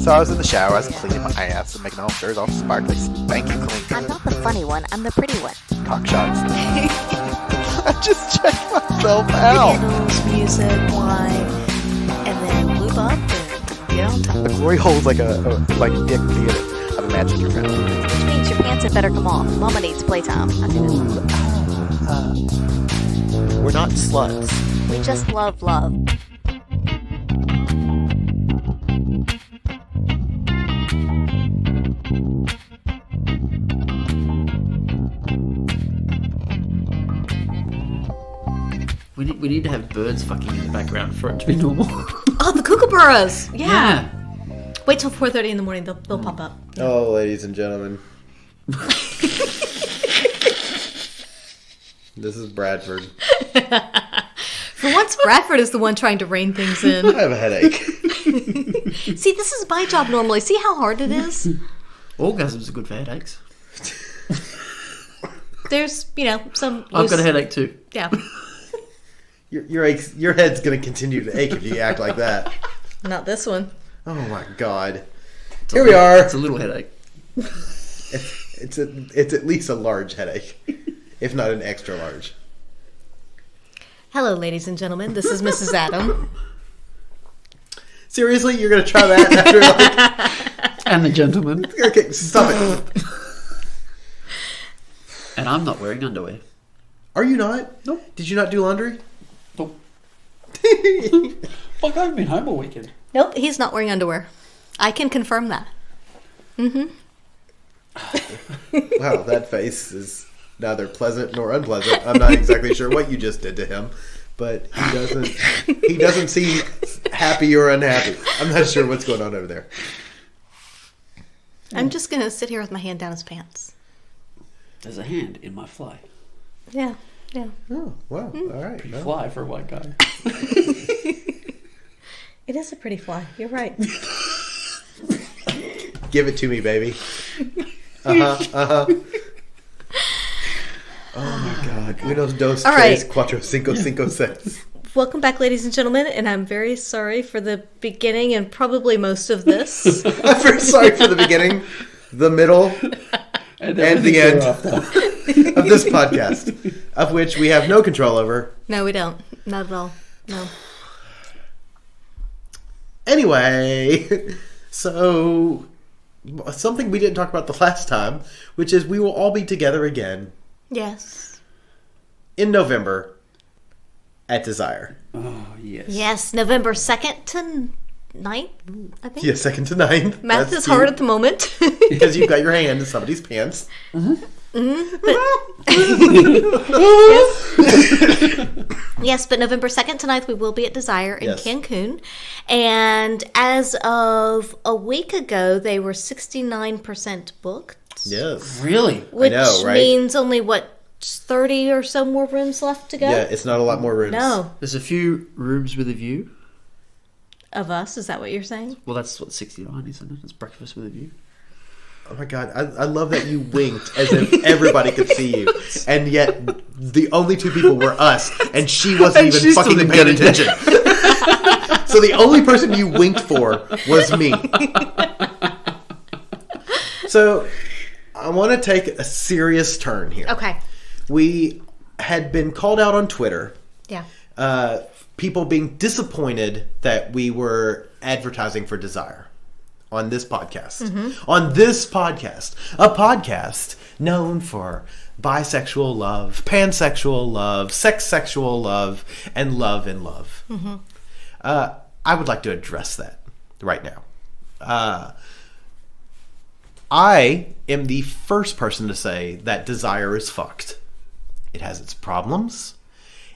So I was in the shower, I was cleaning my ass and making all sure all sparkly, spanky clean. I'm not the funny one, I'm the pretty one. Cock shots. I just checked myself out. Candles, music, wine, and then lube up and get on top. The glory hole's like like Dick Theater. I've imagined your friend. Which means your pants had better come off. Mama needs playtime. I do this. We're not sluts. We just love love. We need to have birds fucking in the background for it to be normal. Oh, the kookaburras! Yeah. Yeah. Wait till 4:30 in the morning; they'll pop up. Oh, ladies and gentlemen. This is Bradford. For once, Bradford is the one trying to rein things in. I have a headache. See, this is my job normally. See how hard it is? Orgasms are good for headaches. There's, some. I've got a headache too. Yeah. Your head's going to continue to ache if you act like that. Not this one. Oh my God. Here we are. It's a little headache. It's at least a large headache, if not an extra large. Hello, ladies and gentlemen. This is Mrs. Adam. Seriously, you're going to try that after And the gentleman. Okay, stop it. And I'm not wearing underwear. Are you not? Nope. Did you not do laundry? Nope. Fuck, I haven't been home all weekend. Nope, he's not wearing underwear. I can confirm that. Mm-hmm. Wow, that face is neither pleasant nor unpleasant. I'm not exactly sure what you just did to him, but he doesn't seem happy or unhappy. I'm not sure what's going on over there. I'm just going to sit here with my hand down his pants. There's a hand in my fly. Yeah. Oh, wow. All right. Pretty Well, fly for a white guy. It is a pretty fly. You're right. give it to me, baby. Oh my God. Unos, dos, All tres, right. cuatro, cinco, cinco, seis. Welcome back, ladies and gentlemen, and I'm very sorry for the beginning and probably most of this. I'm very sorry for the beginning, the middle, and the end of this podcast, of which we have no control over. No, we don't. Not at all. No. Anyway, so something we didn't talk about the last time, which is we will all be together again Yes. in November at Desire. Oh, yes. Yes, November 2nd to 9th, I think. Yeah, 2nd to 9th. Math That's is hard cute. at the moment. Because you've got your hand in somebody's pants. Yes, but November 2nd to 9th, we will be at Desire in Yes. Cancun. And as of a week ago, they were 69% booked. Yes. Really? Which know, right? means only, 30 or so more rooms left to go? Yeah, it's not a lot more rooms. No. There's a few rooms with a view. Of us, is that what you're saying? Well, that's what 69 is, isn't it? It's breakfast with a view. Oh my God, I love that you winked as if everybody could see you. And yet, the only two people were us, and she wasn't And even she still fucking didn't paying get it. attention. So the only person you winked for was me. So, I want to take a serious turn here. Okay. We had been called out on Twitter. Yeah. People being disappointed that we were advertising for Desire on this podcast. Mm-hmm. On this podcast. A podcast known for bisexual love, pansexual love, sex-sexual love, and love in love. Mm-hmm. I would like to address that right now. I am the first person to say that Desire is fucked. It has its problems.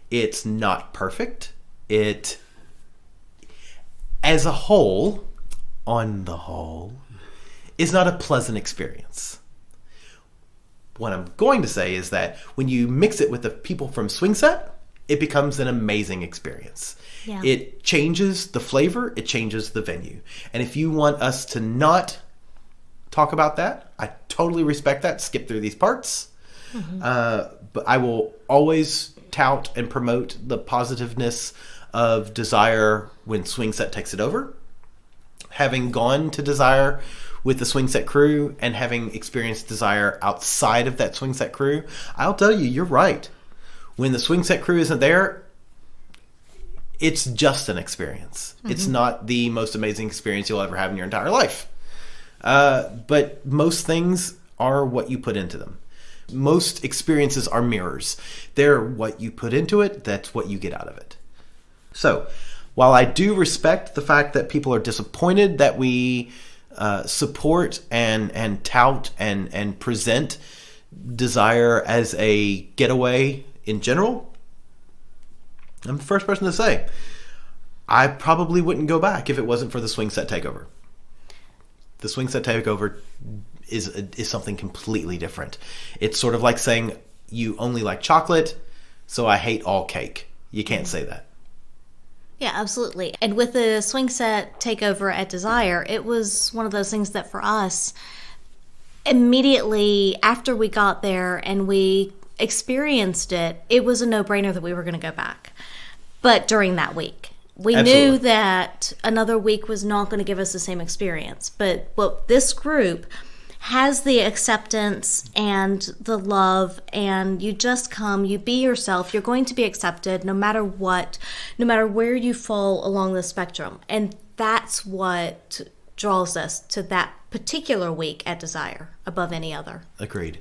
It's not perfect. It, as a whole, on the whole, is not a pleasant experience. What I'm going to say is that when you mix it with the people from Swing Set, it becomes an amazing experience. Yeah. It changes the flavor, it changes the venue. And if you want us to not talk about that, I totally respect that. Skip through these parts. Mm-hmm. But I will always tout and promote the positiveness of Desire when Swing Set takes it over. having gone to Desire with the swing set crew and having experienced Desire outside of that swing set crew, I'll tell you, you're right. When the swing set crew isn't there, it's just an experience. It's not the most amazing experience you'll ever have in your entire life. But most things are what you put into them. Most experiences are mirrors. They're what you put into it, that's what you get out of it. So, while I do respect the fact that people are disappointed that we support and tout and present Desire as a getaway in general, I'm the first person to say I probably wouldn't go back if it wasn't for the swing set takeover. The swing set takeover is something completely different. It's sort of like saying you only like chocolate, so I hate all cake. You can't say that. Yeah, absolutely. And with the swing set takeover at Desire, it was one of those things that for us, immediately after we got there and we experienced it, it was a no-brainer that we were going to go back. But during that week, we Absolutely. knew that another week was not going to give us the same experience. But this group has the acceptance and the love, and you just come, you be yourself, you're going to be accepted no matter what, no matter where you fall along the spectrum. And that's what draws us to that particular week at Desire above any other. Agreed.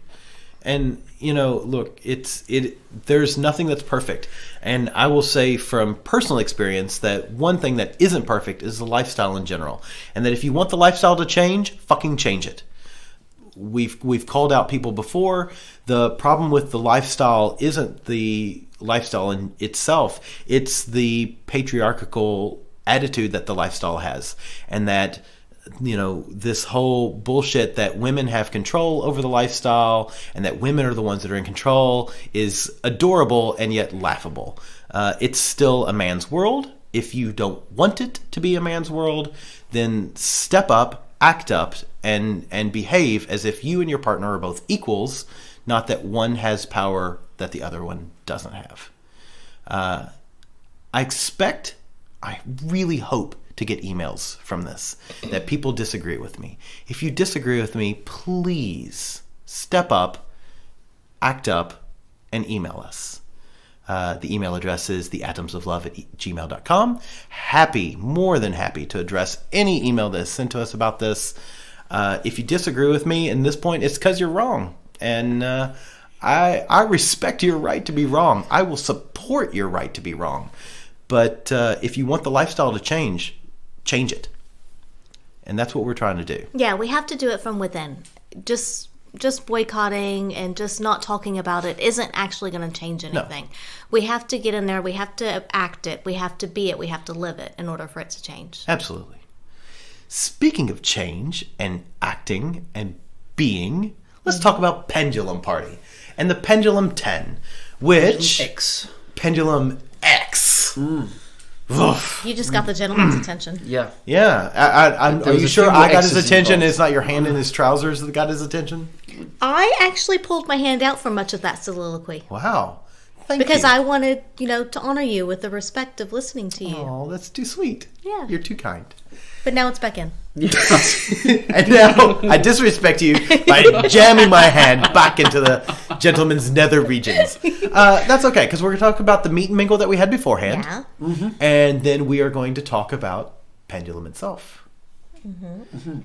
And, look, there's nothing that's perfect. And I will say from personal experience that one thing that isn't perfect is the lifestyle in general. And that if you want the lifestyle to change, fucking change it. We've called out people before. The problem with the lifestyle isn't the lifestyle in itself. It's the patriarchal attitude that the lifestyle has. And that, this whole bullshit that women have control over the lifestyle and that women are the ones that are in control is adorable and yet laughable. It's still a man's world. If you don't want it to be a man's world, then step up, act up, and behave as if you and your partner are both equals, not that one has power that the other one doesn't have. I really hope to get emails from this, that people disagree with me. If you disagree with me, please step up, act up, and email us. The email address is theatomsoflove@gmail.com. More than happy to address any email that's sent to us about this. If you disagree with me in this point, it's because you're wrong. And I respect your right to be wrong. I will support your right to be wrong. But if you want the lifestyle to change it. And that's what we're trying to do. Yeah, we have to do it from within. Just boycotting and just not talking about it isn't actually going to change anything. No. We have to get in there. We have to act it. We have to be it. We have to live it in order for it to change. Absolutely. Speaking of change and acting and being, let's talk about Pendulum Party and the Pendulum 10, which... Pendulum X. You just got the gentleman's attention. Yeah. Yeah. Are you sure I got his attention? It's not your hand in his trousers that got his attention? I actually pulled my hand out for much of that soliloquy. Wow. Because I wanted, to honor you with the respect of listening to you. Oh, that's too sweet. Yeah. You're too kind. But now it's back in. And now I disrespect you by jamming my hand back into the gentleman's nether regions. That's okay, because we're going to talk about the meet and mingle that we had beforehand. Yeah. Mm-hmm. And then we are going to talk about Pendulum itself. Mm-hmm.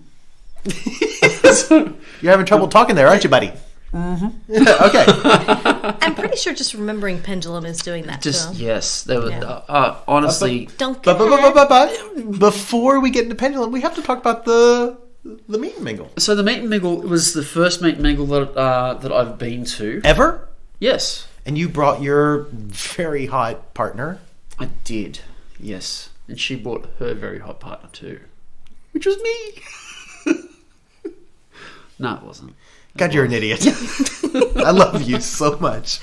You're having trouble talking there, aren't you, buddy? Mm-hmm. Okay. I'm pretty sure just remembering Pendulum is doing that. Yes. There was, honestly... Don't but before we get into Pendulum, we have to talk about the meet and mingle. So the meet and mingle was the first meet and mingle that I've been to. Ever? Yes. And you brought your very hot partner. I did, yes. And she brought her very hot partner too. Which was me. No, it wasn't. God, you're an idiot. I love you so much.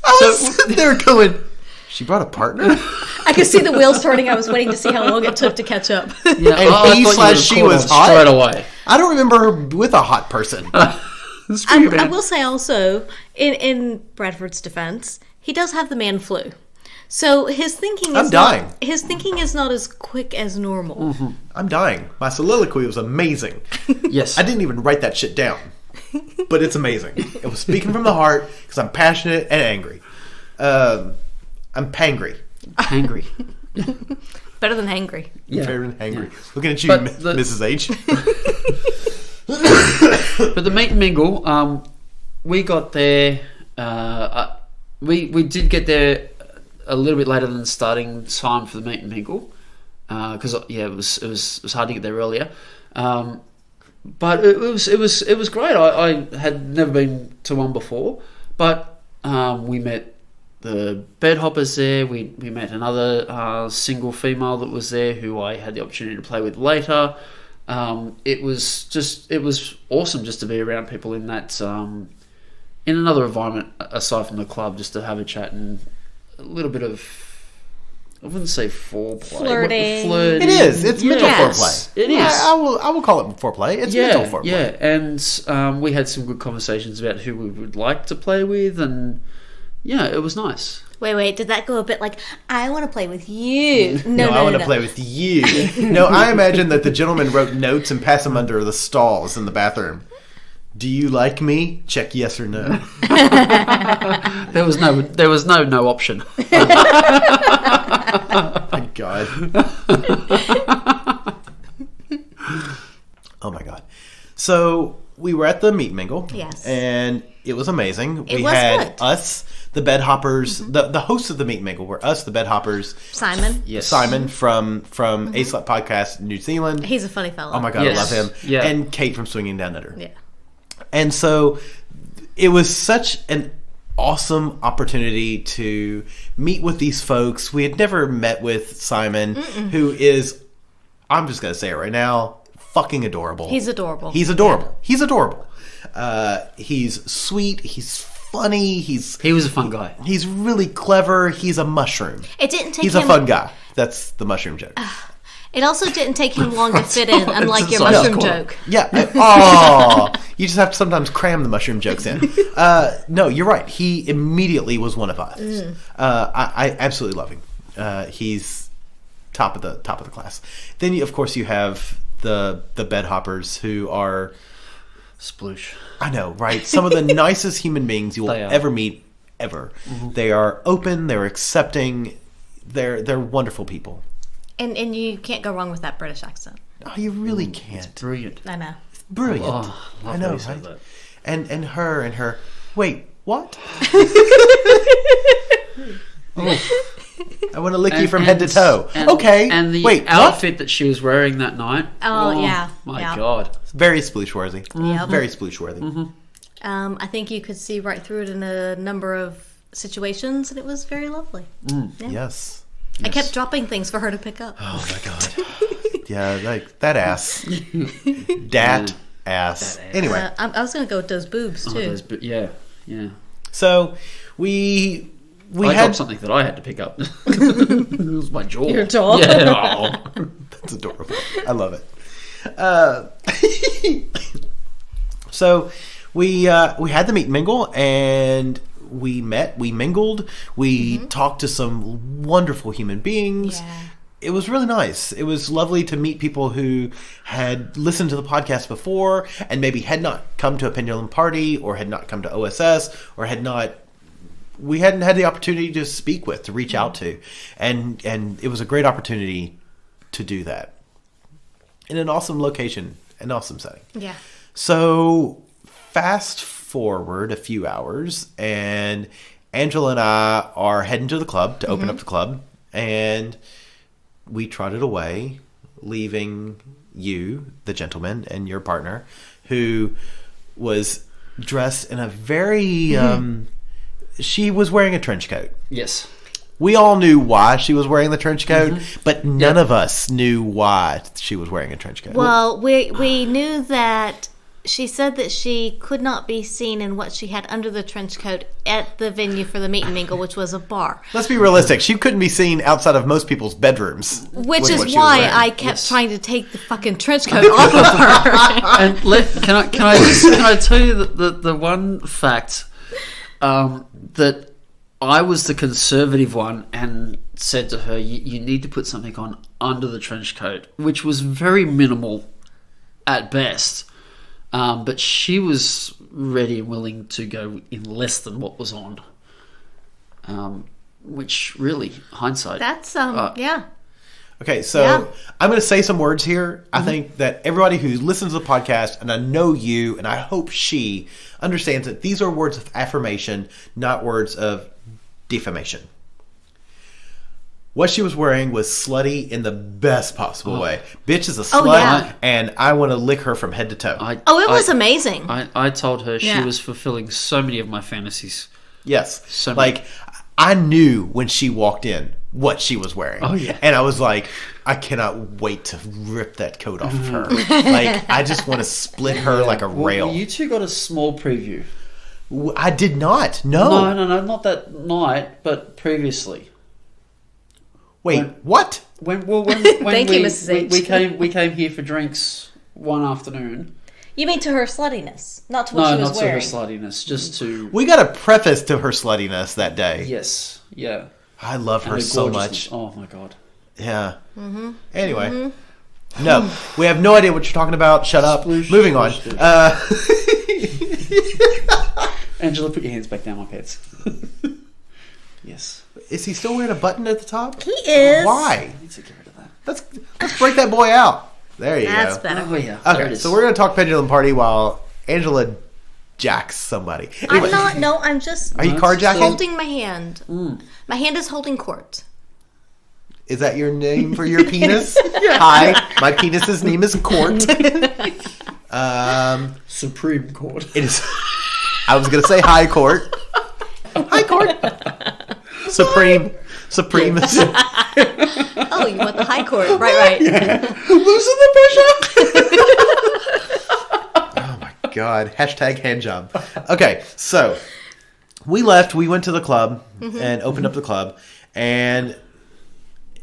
I was sitting there going, she brought a partner? I could see the wheels turning. I was waiting to see how long it took to catch up. Yeah, and he/she was hot? Straight away. I don't remember her with a hot person. I will say also, in Bradford's defense, he does have the man flu. So his thinking I'm is dying. not his thinking is not as quick as normal. I'm dying. My soliloquy was amazing. Yes. I didn't even write that shit down, but it's amazing. It was speaking from the heart because I'm passionate and angry. I'm pangry. Angry. Better than hangry. Yeah. Very angry. Yeah. Looking at you, But Mrs. H. But the meet and mingle, we got there. We did get there a little bit later than the starting time for the meet and mingle, because it was hard to get there earlier. But it was great. I had never been to one before, but we met the bed hoppers there. We met another single female that was there who I had the opportunity to play with later. It was awesome just to be around people in that in another environment aside from the club, just to have a chat and a little bit of, I wouldn't say foreplay. Flirting. It is. It's mental Yes, foreplay. it is. I will call it foreplay. It's mental foreplay. Yeah, and we had some good conversations about who we would like to play with, and yeah, it was nice. Wait, did that go a bit like, I want to play with you? No, I want to play with you. No, I imagine that the gentleman wrote notes and passed them under the stalls in the bathroom. Do you like me? Check yes or no. There was no option. My God. Oh my God. So we were at the meet mingle. Yes. And it was amazing. It we was had good. us, the bed hoppers, the hosts of the meet mingle were us, the bed hoppers. Simon. Yes. Simon from A-Slut Podcast New Zealand. He's a funny fellow. Oh my God, Yes. I love him. Yeah. And Kate from Swinging Down Under. Yeah. And so it was such an awesome opportunity to meet with these folks. We had never met with Simon, who is, I'm just going to say it right now, fucking adorable. He's adorable. He's adorable. He's adorable. He's sweet. He's funny. He was a fun guy. He's really clever. He's a mushroom. It didn't take He's him. a fun guy. That's the mushroom joke. It also didn't take him long to fit in, unlike your Sorry, mushroom cool. joke. Yeah. Oh, you just have to sometimes cram the mushroom jokes in. No, you're right. He immediately was one of us. I absolutely love him. He's top of the class. Then, of course, you have the bed hoppers who are, Sploosh. I know, right? Some of the nicest human beings you will They are. ever meet, ever. They are open. They're accepting. They're wonderful people. And you can't go wrong with that British accent. Oh, you really can't. Brilliant. I know. Brilliant. Oh, I know, right? And her. Wait, what? I want to lick you from head to toe. Okay. And the wait, outfit that she was wearing that night. Oh, yeah. My Yeah. God. what? Very sploosh-worthy. Yep. Very sploosh-worthy. I think you could see right through it in a number of situations, and it was very lovely. Yes. I kept dropping things for her to pick up. Oh my God. Yeah, like that ass. Dat ass. Anyway, I was going to go with those boobs, too. Yeah. so we I had dropped something that I had to pick up. It was my jaw. Your jaw? Yeah. Oh. That's adorable. I love it. So we had the meet and mingle, and we met, we mingled, we talked to some wonderful human beings. Yeah. It was really nice. It was lovely to meet people who had listened to the podcast before and maybe had not come to a Pendulum party or had not come to OSS or we hadn't had the opportunity to speak with, to reach out to. And it was a great opportunity to do that in an awesome location, an awesome setting. Yeah. So fast forward a few hours, and Angela and I are heading to the club to open up the club, and we trotted away, leaving you, the gentleman, and your partner, who was dressed in a very she was wearing a trench coat. Yes. We all knew why she was wearing the trench coat, but none of us knew why she was wearing a trench coat. Well, we knew that she said that she could not be seen in what she had under the trench coat at the venue for the meet and mingle, which was a bar. Let's be realistic. She couldn't be seen outside of most people's bedrooms. Which with what is she was why wearing. I kept trying to take the fucking trench coat off of her. And can I tell you the one fact that I was the conservative one and said to her, you need to put something on under the trench coat, which was very minimal at best. But she was ready and willing to go in less than what was on. Which really, hindsight. That's, yeah. Okay, so Yeah. I'm going to say some words here. I think that everybody who listens to the podcast, and I know you, and I hope she understands that these are words of affirmation, not words of defamation. What she was wearing was slutty in the best possible way. Bitch is a slut, yeah. and I want to lick her from head to toe. It was amazing. I told her she Yeah. was fulfilling so many of my fantasies. Yes. So like, I knew when she walked in what she was wearing. Oh, yeah. And I was like, I cannot wait to rip that coat off of her. Like, I just want to split her like a rail. You two got a small preview. I did not. No. No, not that night, but previously. Wait, what? When Thank you, we, Mrs. H. we came here for drinks one afternoon. You mean to her sluttiness, not to what No, she was not wearing. to her sluttiness, just to... We got a preface to her sluttiness that day. Yes, yeah. I love her And the so gorgeousness. much. Oh my god. Yeah. Anyway. No, we have no idea what you're talking about. Shut up. Sploosh, Moving on. sploosh, Angela, put your hands back down my pants. Yes. Is he still wearing a button at the top? He is. Why? I need to get rid of that. Let's break that boy out. There you That's go. better. Oh yeah. There it Okay, is. so we're going to talk Pendulum Party while Angela jacks somebody. Anyway, I'm not. No, I'm just Are you No, carjacking? holding my hand. My hand is holding court. Is that your name for your penis? Hi, my penis's name is Court. Supreme Court. It is. I was going to say High Court. High Court. Supreme. Oh, you want the high court? Right. Losing the Oh my God. Hashtag hand job. Okay, so we left. We went to the club and opened up the club. And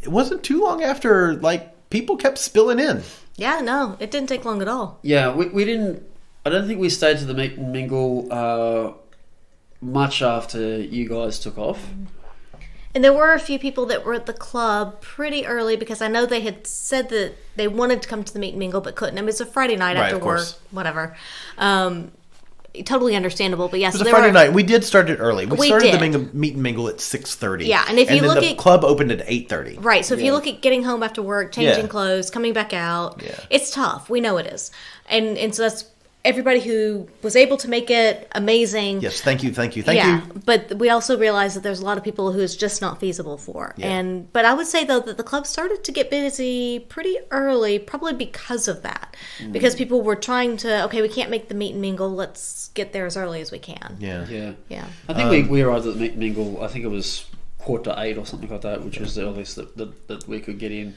it wasn't too long after, like, people kept spilling in. Yeah, no, it didn't take long at all. Yeah, we didn't... I don't think we stayed to the meet and mingle much after you guys took off. And there were a few people that were at the club pretty early because I know they had said that they wanted to come to the meet and mingle but couldn't. I mean, it's a Friday night Right, after of work, course. whatever. Totally understandable, but yes, It was a Friday night. We did start it early. We started did. the meet and mingle at 6:30. Yeah, and if you then look the at- club opened at 8:30. Right, so if you look at getting home after work, changing Yeah. clothes, coming back out, Yeah. it's tough. We know it is. And so that's everybody who was able to make it amazing. Yes, thank you. Yeah, but we also realize that there's a lot of people who it's just not feasible for. Yeah. But I would say though that the club started to get busy pretty early, probably because of that. Because people were trying to, okay, we can't make the meet and mingle, let's get there as early as we can. Yeah. Yeah. Yeah. I think we arrived at the meet and mingle, I think it was 7:45 or something like that, which was the earliest that we could get in.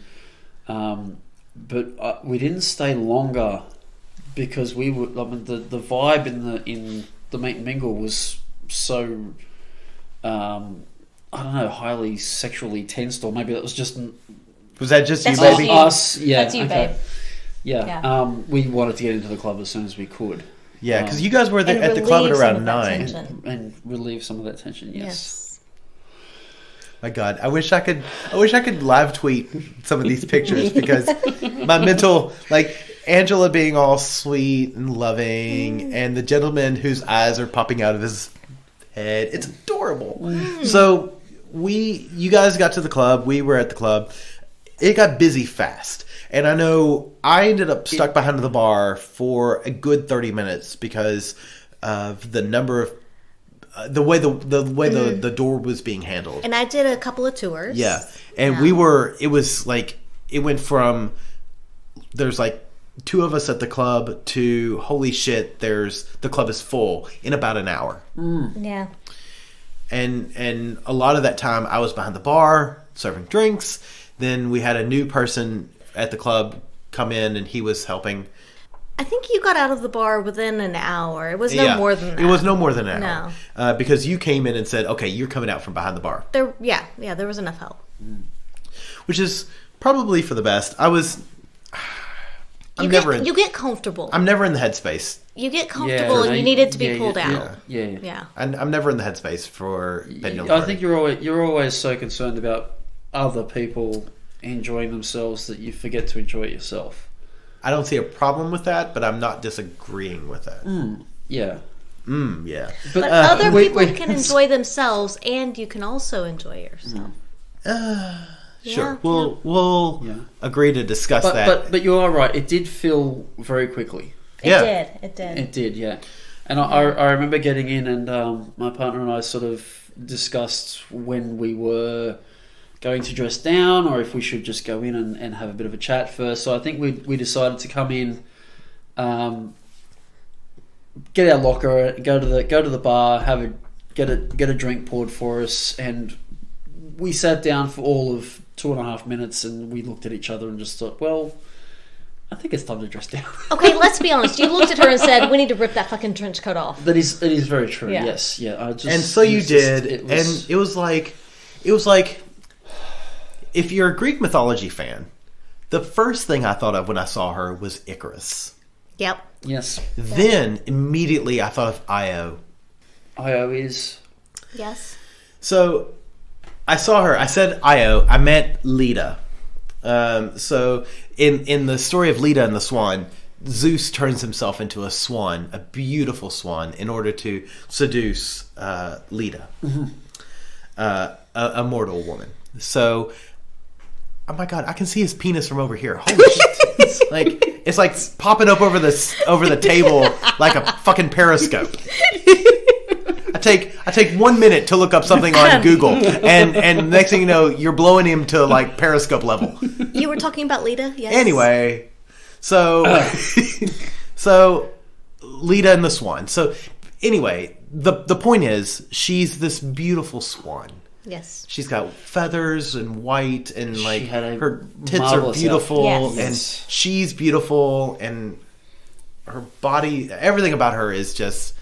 But we didn't stay longer because we were. I mean, the vibe in the meet and mingle was so. I don't know, highly sexually tensed, or maybe that was just Was that just That's you, just baby? you. us. Yeah, That's you, okay. babe. Yeah. Yeah. We wanted to get into the club as soon as we could. Yeah, because you guys were there And at the club at relieve some around of that 9. tension. And relieve some of that tension. Yes. Yes. My God, I wish I could live tweet some of these pictures because my mental, like Angela being all sweet and loving, and the gentleman whose eyes are popping out of his head. It's adorable. So you guys got to the club. We were at the club. It got busy fast. And I know I ended up stuck behind the bar for a good 30 minutes because of the number of the way the door was being handled. And I did a couple of tours. Yeah. And Yeah. it was like, it went from, there's like 2 of us at the club to, holy shit, the club is full in about an hour. Yeah. And a lot of that time I was behind the bar serving drinks. Then we had a new person at the club come in and he was helping. I think you got out of the bar within an hour. It was no Yeah, more than that. It was no more than an hour. No. Because you came in and said, okay, you're coming out from behind the bar. There was enough help. Which is probably for the best. You get comfortable. I'm never in the headspace. You get comfortable, and you need it to be pulled out. Yeah. I'm never in the headspace for Pendulum I Party. think you're always so concerned about other people enjoying themselves that you forget to enjoy it yourself. I don't see a problem with that, but I'm not disagreeing with that. Yeah. Yeah. But other people can enjoy themselves, and you can also enjoy yourself. Sure. Yeah, We'll agree to discuss that. But you are right. It did fill very quickly. It did. It did, yeah. And I remember getting in, and my partner and I sort of discussed when we were going to dress down, or if we should just go in and have a bit of a chat first. So I think we decided to come in, get our locker, go to the bar, get a drink poured for us, and we sat down for all of 2.5 minutes, and we looked at each other and just thought, well, I think it's time to dress down. Okay, let's be honest. You looked at her and said, "We need to rip that fucking trench coat off." That is very true. Yeah. Yes, yeah. And so you did, and it was like if you're a Greek mythology fan, the first thing I thought of when I saw her was Icarus. Yep. Yes. Then immediately I thought of Io. Io is. Yes. So I saw her. I said Io. I meant Leda. So in the story of Leda and the Swan, Zeus turns himself into a swan, a beautiful swan, in order to seduce Leda, a mortal woman. So, oh my God, I can see his penis from over here. Holy shit! It's like popping up over the table like a fucking periscope. I take 1 minute to look up something on Google, and next thing you know, you're blowing him to like periscope level. You were talking about Leda, yes. Anyway, so Leda and the Swan. So anyway, the point is, she's this beautiful swan. Yes. She's got feathers and white, and like her tits are marvelous beautiful, Yes. and she's beautiful, and her body, everything about her is just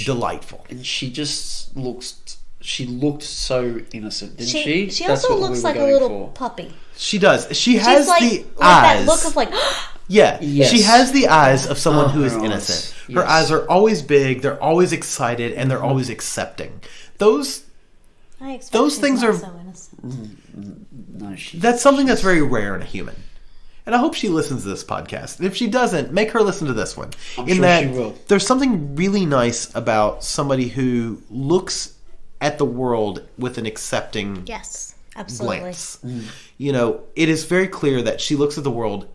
delightful. And she just looked so innocent, didn't she? She That's also what we looks were like a going little for. puppy. She does. She She's has like, the that eyes. look of like, Yeah, Yes. she has the eyes of someone who is her eyes. innocent. Her Yes. eyes are always big. They're always excited, and they're always accepting. Those those things are- so innocent. No, that's something that's very rare in a human. And I hope she listens to this podcast. And if she doesn't, make her listen to this one. I'm sure that she will. There's something really nice about somebody who looks at the world with an accepting Yes, absolutely. glance. You know, it is very clear that she looks at the world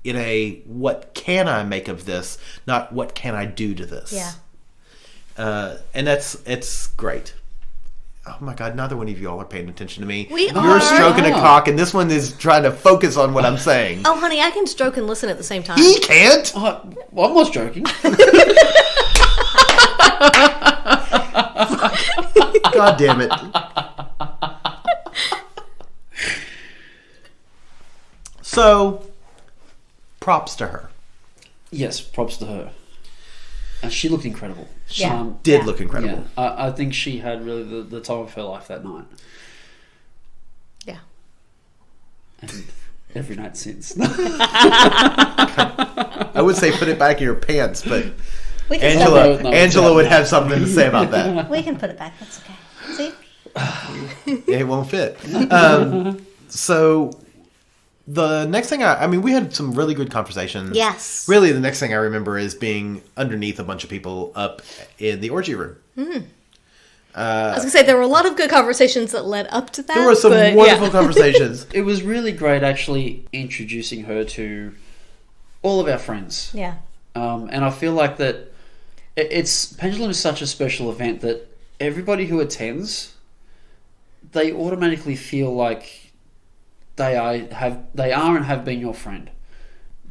in a what can I make of this, not what can I do to this. Yeah. And it's great. Oh my God, neither one of you all are paying attention to me. We You're are. stroking a cock, and this one is trying to focus on what I'm saying. Oh, honey, I can stroke and listen at the same time. He can't! Well, I'm not joking. God damn it. So, props to her. Yes, props to her. And she looked incredible. Yeah. Did look incredible. Yeah, I think she had really the time of her life that night. Yeah. And every night since. I would say put it back in your pants, but We can, Angela would have something to say about that. we can put it back. That's okay. See? It won't fit. So the next thing I mean, we had some really good conversations. Yes. Really, the next thing I remember is being underneath a bunch of people up in the orgy room. I was going to say, there were a lot of good conversations that led up to that. There were some but, wonderful yeah. conversations. It was really great actually introducing her to all of our friends. Yeah. And I feel like that Pendulum is such a special event that everybody who attends, they automatically feel like they are and have been your friend,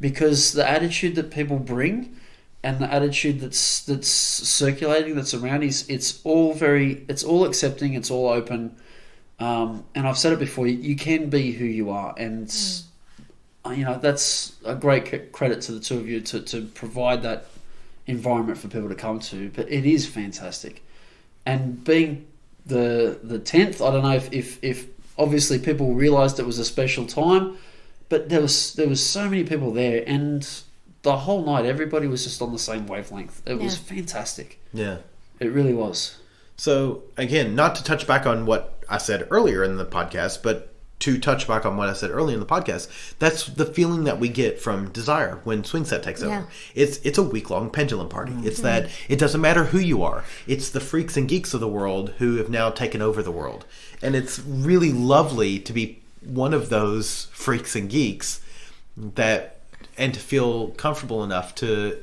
because the attitude that people bring and the attitude that's circulating, that's around, it's all accepting, it's all open, and I've said it before, you can be who you are, and you know, that's a great credit to the two of you to provide that environment for people to come to. But it is fantastic, and being the 10th, I don't know if obviously people realised it was a special time, but there was so many people there, and the whole night everybody was just on the same wavelength. It was fantastic. Yeah. It really was. So, again, not to touch back on what I said earlier in the podcast, but to touch back on what I said earlier in the podcast, that's the feeling that we get from Desire when Swing Set takes over. Yeah. It's a week-long pendulum party. It's that it doesn't matter who you are. It's the freaks and geeks of the world who have now taken over the world. And it's really lovely to be one of those freaks and geeks and to feel comfortable enough to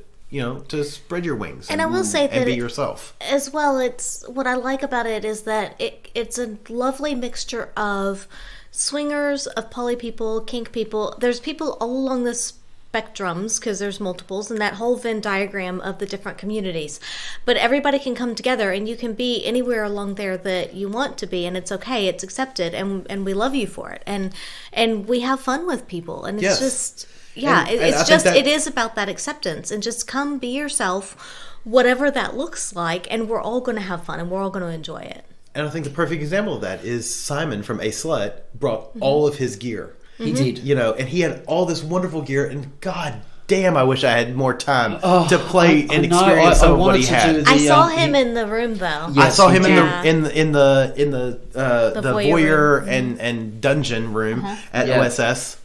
to spread your wings And I will say that and be yourself as well. It's what I like about it is that it's a lovely mixture of swingers, of poly people, kink people. There's people all along the spectrums because there's multiples, and that whole Venn diagram of the different communities. But everybody can come together, and you can be anywhere along there that you want to be, and it's okay. It's accepted, and we love you for it, and we have fun with people, and it's just. Yeah, And it's I just, think that- it is about that acceptance and just come be yourself, whatever that looks like, and we're all going to have fun and we're all going to enjoy it. And I think the perfect example of that is Simon from A Slut brought all of his gear. He did. And he had all this wonderful gear, and god damn, I wish I had more time to play and know. experience some I of what he wanted to had. do I The, saw um, him in the room though. Yeah. I saw him Yeah. in the voyeur voyeur and dungeon room at Yeah. OSS.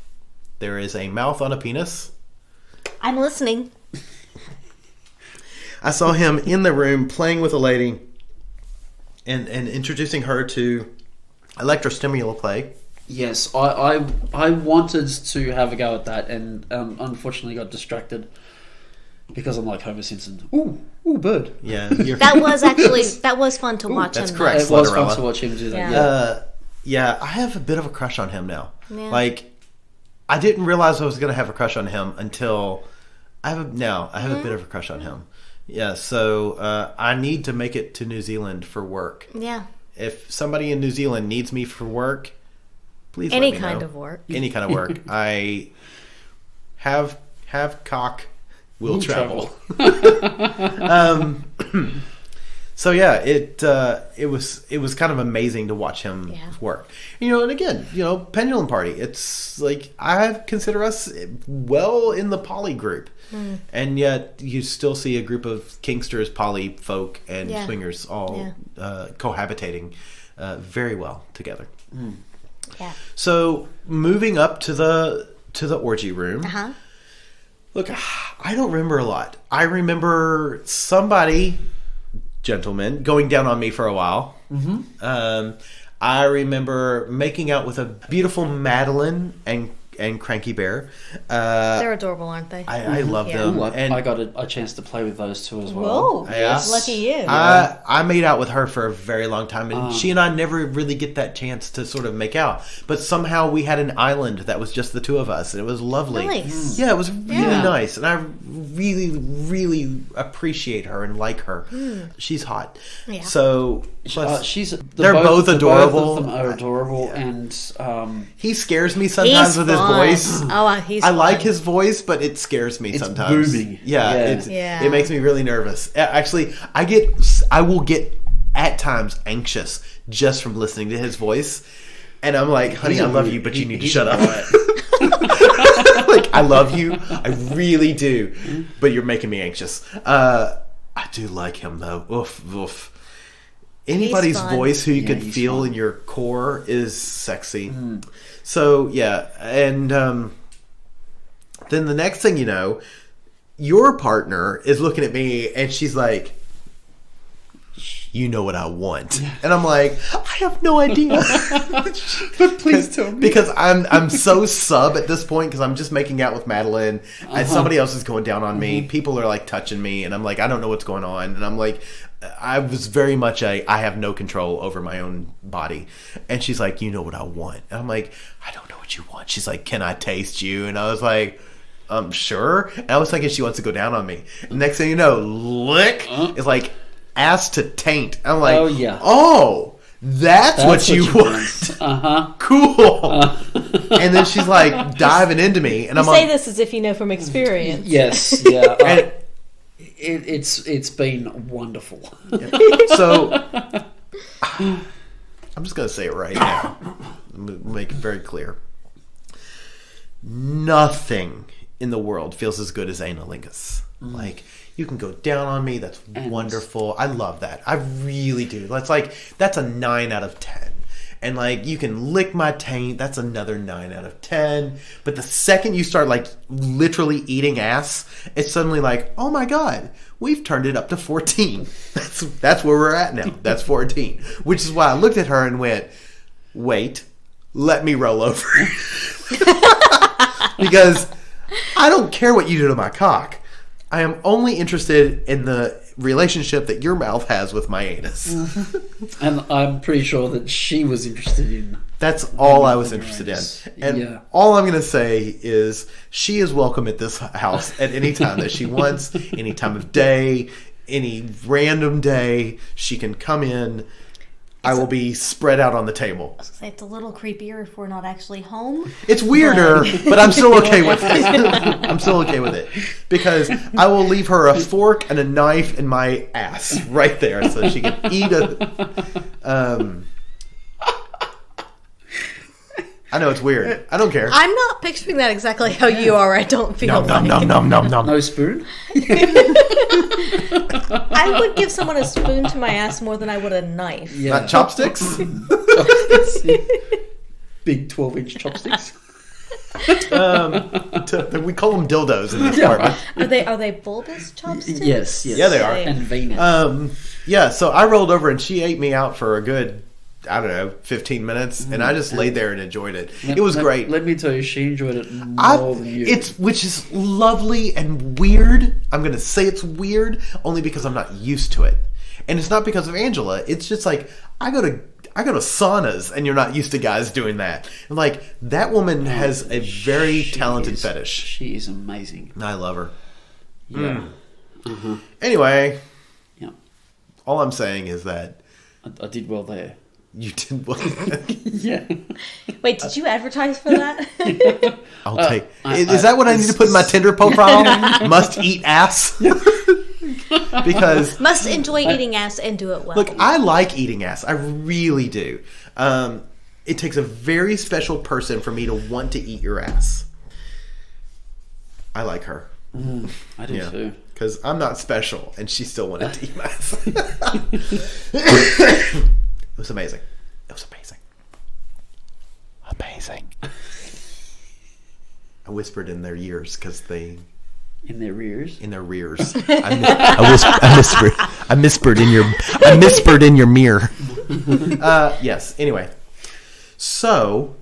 There is a mouth on a penis. I'm listening. I saw him in the room playing with a lady and introducing her to electrostimula play. Yes, I wanted to have a go at that, and unfortunately got distracted because I'm like Homer Simpson. Ooh, bird. Yeah, That was fun to watch that's him. correct. It was Slutterella. fun to watch him do that. Yeah. Yeah. I have a bit of a crush on him now. Yeah. Like, I didn't realize I was going to have a crush on him until I have a bit of a crush on him. Yeah, so I need to make it to New Zealand for work. Yeah. If somebody in New Zealand needs me for work, please Any let me kind know. of work. Any kind of work. I have cock, will travel. So yeah, it was kind of amazing to watch him work. And again, Pendulum Party. It's like I consider us well in the poly group, and yet you still see a group of kinksters, poly folk, and swingers all cohabitating very well together. Yeah. So moving up to the orgy room. Uh-huh. Look, I don't remember a lot. I remember somebody, gentlemen, going down on me for a while. Mm-hmm. I remember making out with a beautiful Madeline and Cranky Bear. They're adorable, aren't they? I love them. Ooh, and I got a chance to play with those two as well. Whoa. Yes. Lucky you. I made out with her for a very long time, and she and I never really get that chance to sort of make out. But somehow we had an island that was just the two of us, and it was lovely. Nice. Yeah, it was really nice, and I really, really appreciate her and like her. She's hot. Yeah. So They're both adorable. Both of them are adorable, and he scares me sometimes He's with his fun. voice. Oh, he's I like fun. his voice, but it scares me sometimes. booming. Yeah, Yeah. it makes me really nervous. Actually, I will get at times anxious just from listening to his voice, and I'm like, honey, I love you, but you need to shut up. Like, I love you, I really do, but you're making me anxious. I do like him though. Oof. Anybody's fun. voice who you could he's feel fun. in your core is sexy. So yeah, and then the next thing you know, your partner is looking at me and she's like, you know what I want. And I'm like, I have no idea. but please tell me. Because I'm so sub at this point because I'm just making out with Madeline and somebody else is going down on me. People are like touching me and I'm like, I don't know what's going on. And I'm like, I was very much I have no control over my own body. And she's like, you know what I want. And I'm like, I don't know what you want. She's like, can I taste you? And I was like, sure. And I was thinking she wants to go down on me. And next thing you know, lick is like ass to taint. I'm like, Oh, yeah. Oh, that's what you want. Cool. And then she's like diving into me, and You I'm say on, this as if you know from experience. Yes, yeah. and It's been wonderful. so I'm just gonna say it right now. Make it very clear. nothing in the world feels as good as analingus. Like, you can go down on me. That's wonderful. I love that. I really do. That's a 9 out of 10. And like, you can lick my taint. That's another 9 out of 10. But the second you start like literally eating ass, it's suddenly like, oh my God, we've turned it up to 14. That's where we're at now. That's 14. Which is why I looked at her and went, wait, let me roll over. Because I don't care what you do to my cock. I am only interested in the relationship that your mouth has with my anus. And I'm pretty sure that she was interested in. That's all I was interested in. And Yeah. all I'm going to say is she is welcome at this house at any time that she wants, any time of day, any random day. She can come in. I will be spread out on the table. I was gonna say, it's a little creepier if we're not actually home. It's weirder, but I'm still okay with it. I'm still okay with it. Because I will leave her a fork and a knife in my ass right there so she can eat I know it's weird. I don't care. I'm not picturing that exactly how you are. I don't feel Nom, nom, nom, nom, nom, nom. No spoon? I would give someone a spoon to my ass more than I would a knife. Yeah. Not chopsticks? Big 12-inch chopsticks. We call them dildos in this apartment. Are they bulbous chopsticks? Yes. Yeah, they are. And Venus. Yeah, so I rolled over and she ate me out for a good, I don't know, 15 minutes, and I just laid there and enjoyed it. It was great. Let me tell you, she enjoyed it more than you. Which is lovely and weird. I'm going to say it's weird only because I'm not used to it. And it's not because of Angela. It's just like, I go to saunas and you're not used to guys doing that. And like, that woman has a very talented fetish. She is amazing. And I love her. Yeah. Anyway, Yeah. all I'm saying is that I did well there. you did well. Yeah. Wait, did you advertise for that? I'll take. Is that what I need to put in my Tinder profile? Must eat ass. Because Must enjoy eating ass and do it well. look, I like eating ass. I really do. It takes a very special person for me to want to eat your ass. I like her. I do too. Because I'm not special, and she still wanted to eat my ass. It was amazing. It was amazing. Amazing. I whispered in their ears because they... In their rears. In their rears. I whispered in your mirror. Yes. Anyway, so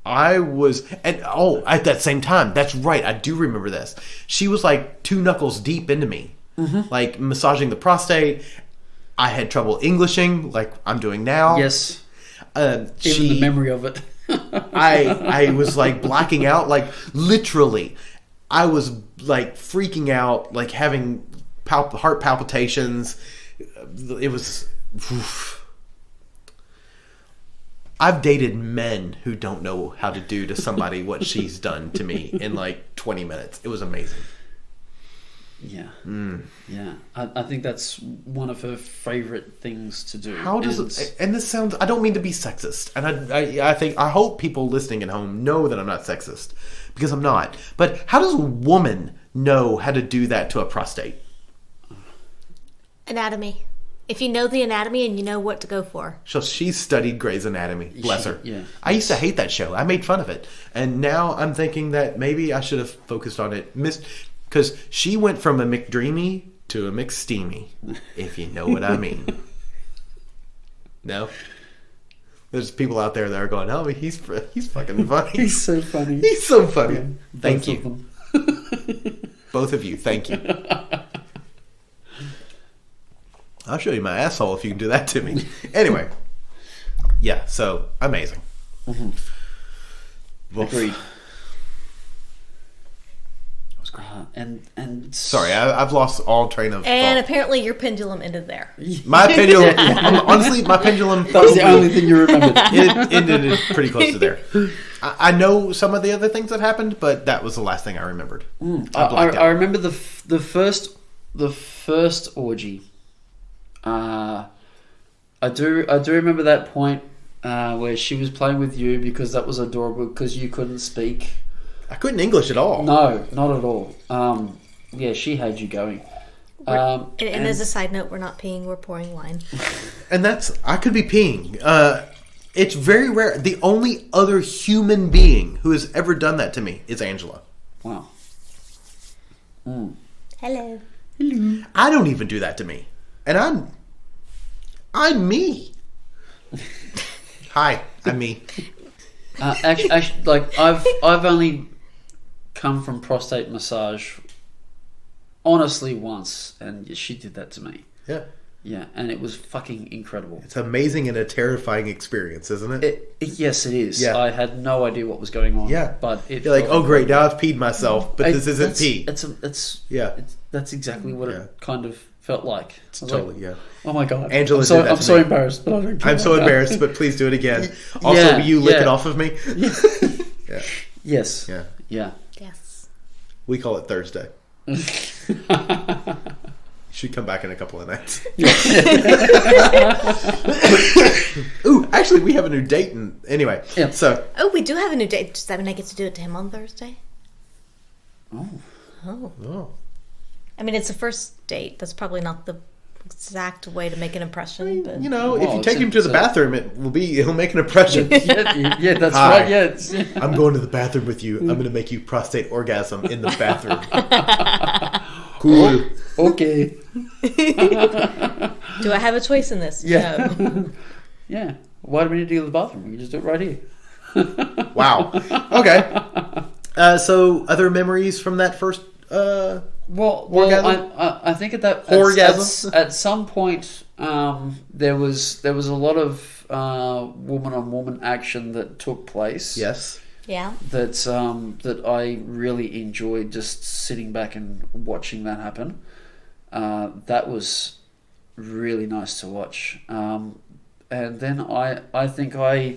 I was, and at that same time, that's right. I do remember this. She was like 2 knuckles deep into me, like massaging the prostate. I had trouble Englishing, like I'm doing now. Yes. Even the memory of it. I was like blacking out, like literally. I was like freaking out, like having heart palpitations. It was. Oof. I've dated men who don't know how to do to somebody what she's done to me in like 20 minutes. It was amazing. Yeah. Yeah. I think that's one of her favorite things to do. How does it? And this sounds. I don't mean to be sexist, and I hope people listening at home know that I'm not sexist, because I'm not. But how does a woman know how to do that to a prostate? Anatomy. If you know the anatomy and you know what to go for. So she's studied Grey's Anatomy. Bless her. Yeah. I used to hate that show. I made fun of it, and now I'm thinking that maybe I should have focused on it. Because she went from a McDreamy to a McSteamy, if you know what I mean. No? There's people out there that are going, oh, he's fucking funny. He's so funny. He's so funny. Yeah, Thank both you. of them. Both of you, thank you. I'll show you my asshole if you can do that to me. Anyway. Yeah, so amazing. Well, Agreed. And sorry, I've lost all train of And thought. apparently your pendulum ended there. My pendulum, honestly, my pendulum that was the only thing you remembered. it ended pretty close to there. I know some of the other things that happened, but that was the last thing I remembered. I remember the first orgy. I do remember that point where she was playing with you because that was adorable because you couldn't speak. I couldn't English at all. No, not at all. Yeah, she had you going. And as a side note, we're not peeing, we're pouring wine. And I could be peeing. It's very rare. The only other human being who has ever done that to me is Angela. Wow. Hello. I don't even do that to me. And I'm me. Hi, I'm me. Actually, like I've only come from prostate massage honestly once, and she did that to me. Yeah. Yeah, and it was fucking incredible. It's amazing and a terrifying experience, isn't it? Yes, it is. Yeah. I had no idea what was going on. Yeah. But You're like, oh great, now I've peed myself, but this isn't pee. That's exactly what it kind of felt like. I was Totally, like, yeah. oh my god, Angela I'm did that to I'm so me. embarrassed, but I don't care. I'm so embarrassed, but please do it again. Also, Yeah, will you lick yeah. it off of me? Yeah. Yes. Yeah. Yeah. Yes. We call it Thursday. Should come back in a couple of nights. Ooh, actually, we have a new date. Anyway, Yeah. so Oh, we do have a new date. Does that mean I get to do it to him on Thursday? Oh. oh, I mean, it's a first date. That's probably not the exact way to make an impression. But you know, if Well, you take it's him to the bathroom, he'll make an impression. Yeah, that's Hi. right. Yeah. It's, I'm going to the bathroom with you. I'm going to make you prostate orgasm in the bathroom. Cool. okay. do I have a choice in this? Yeah. No. Yeah. Why do we need to go to the bathroom? We can just do it right here. Wow. Okay. So, other memories from that first? Well, Orgasm? I think at Orgasm? at some point there was a lot of woman on woman action that took place. Yes. Yeah. That I really enjoyed just sitting back and watching that happen. That was really nice to watch. And then I think I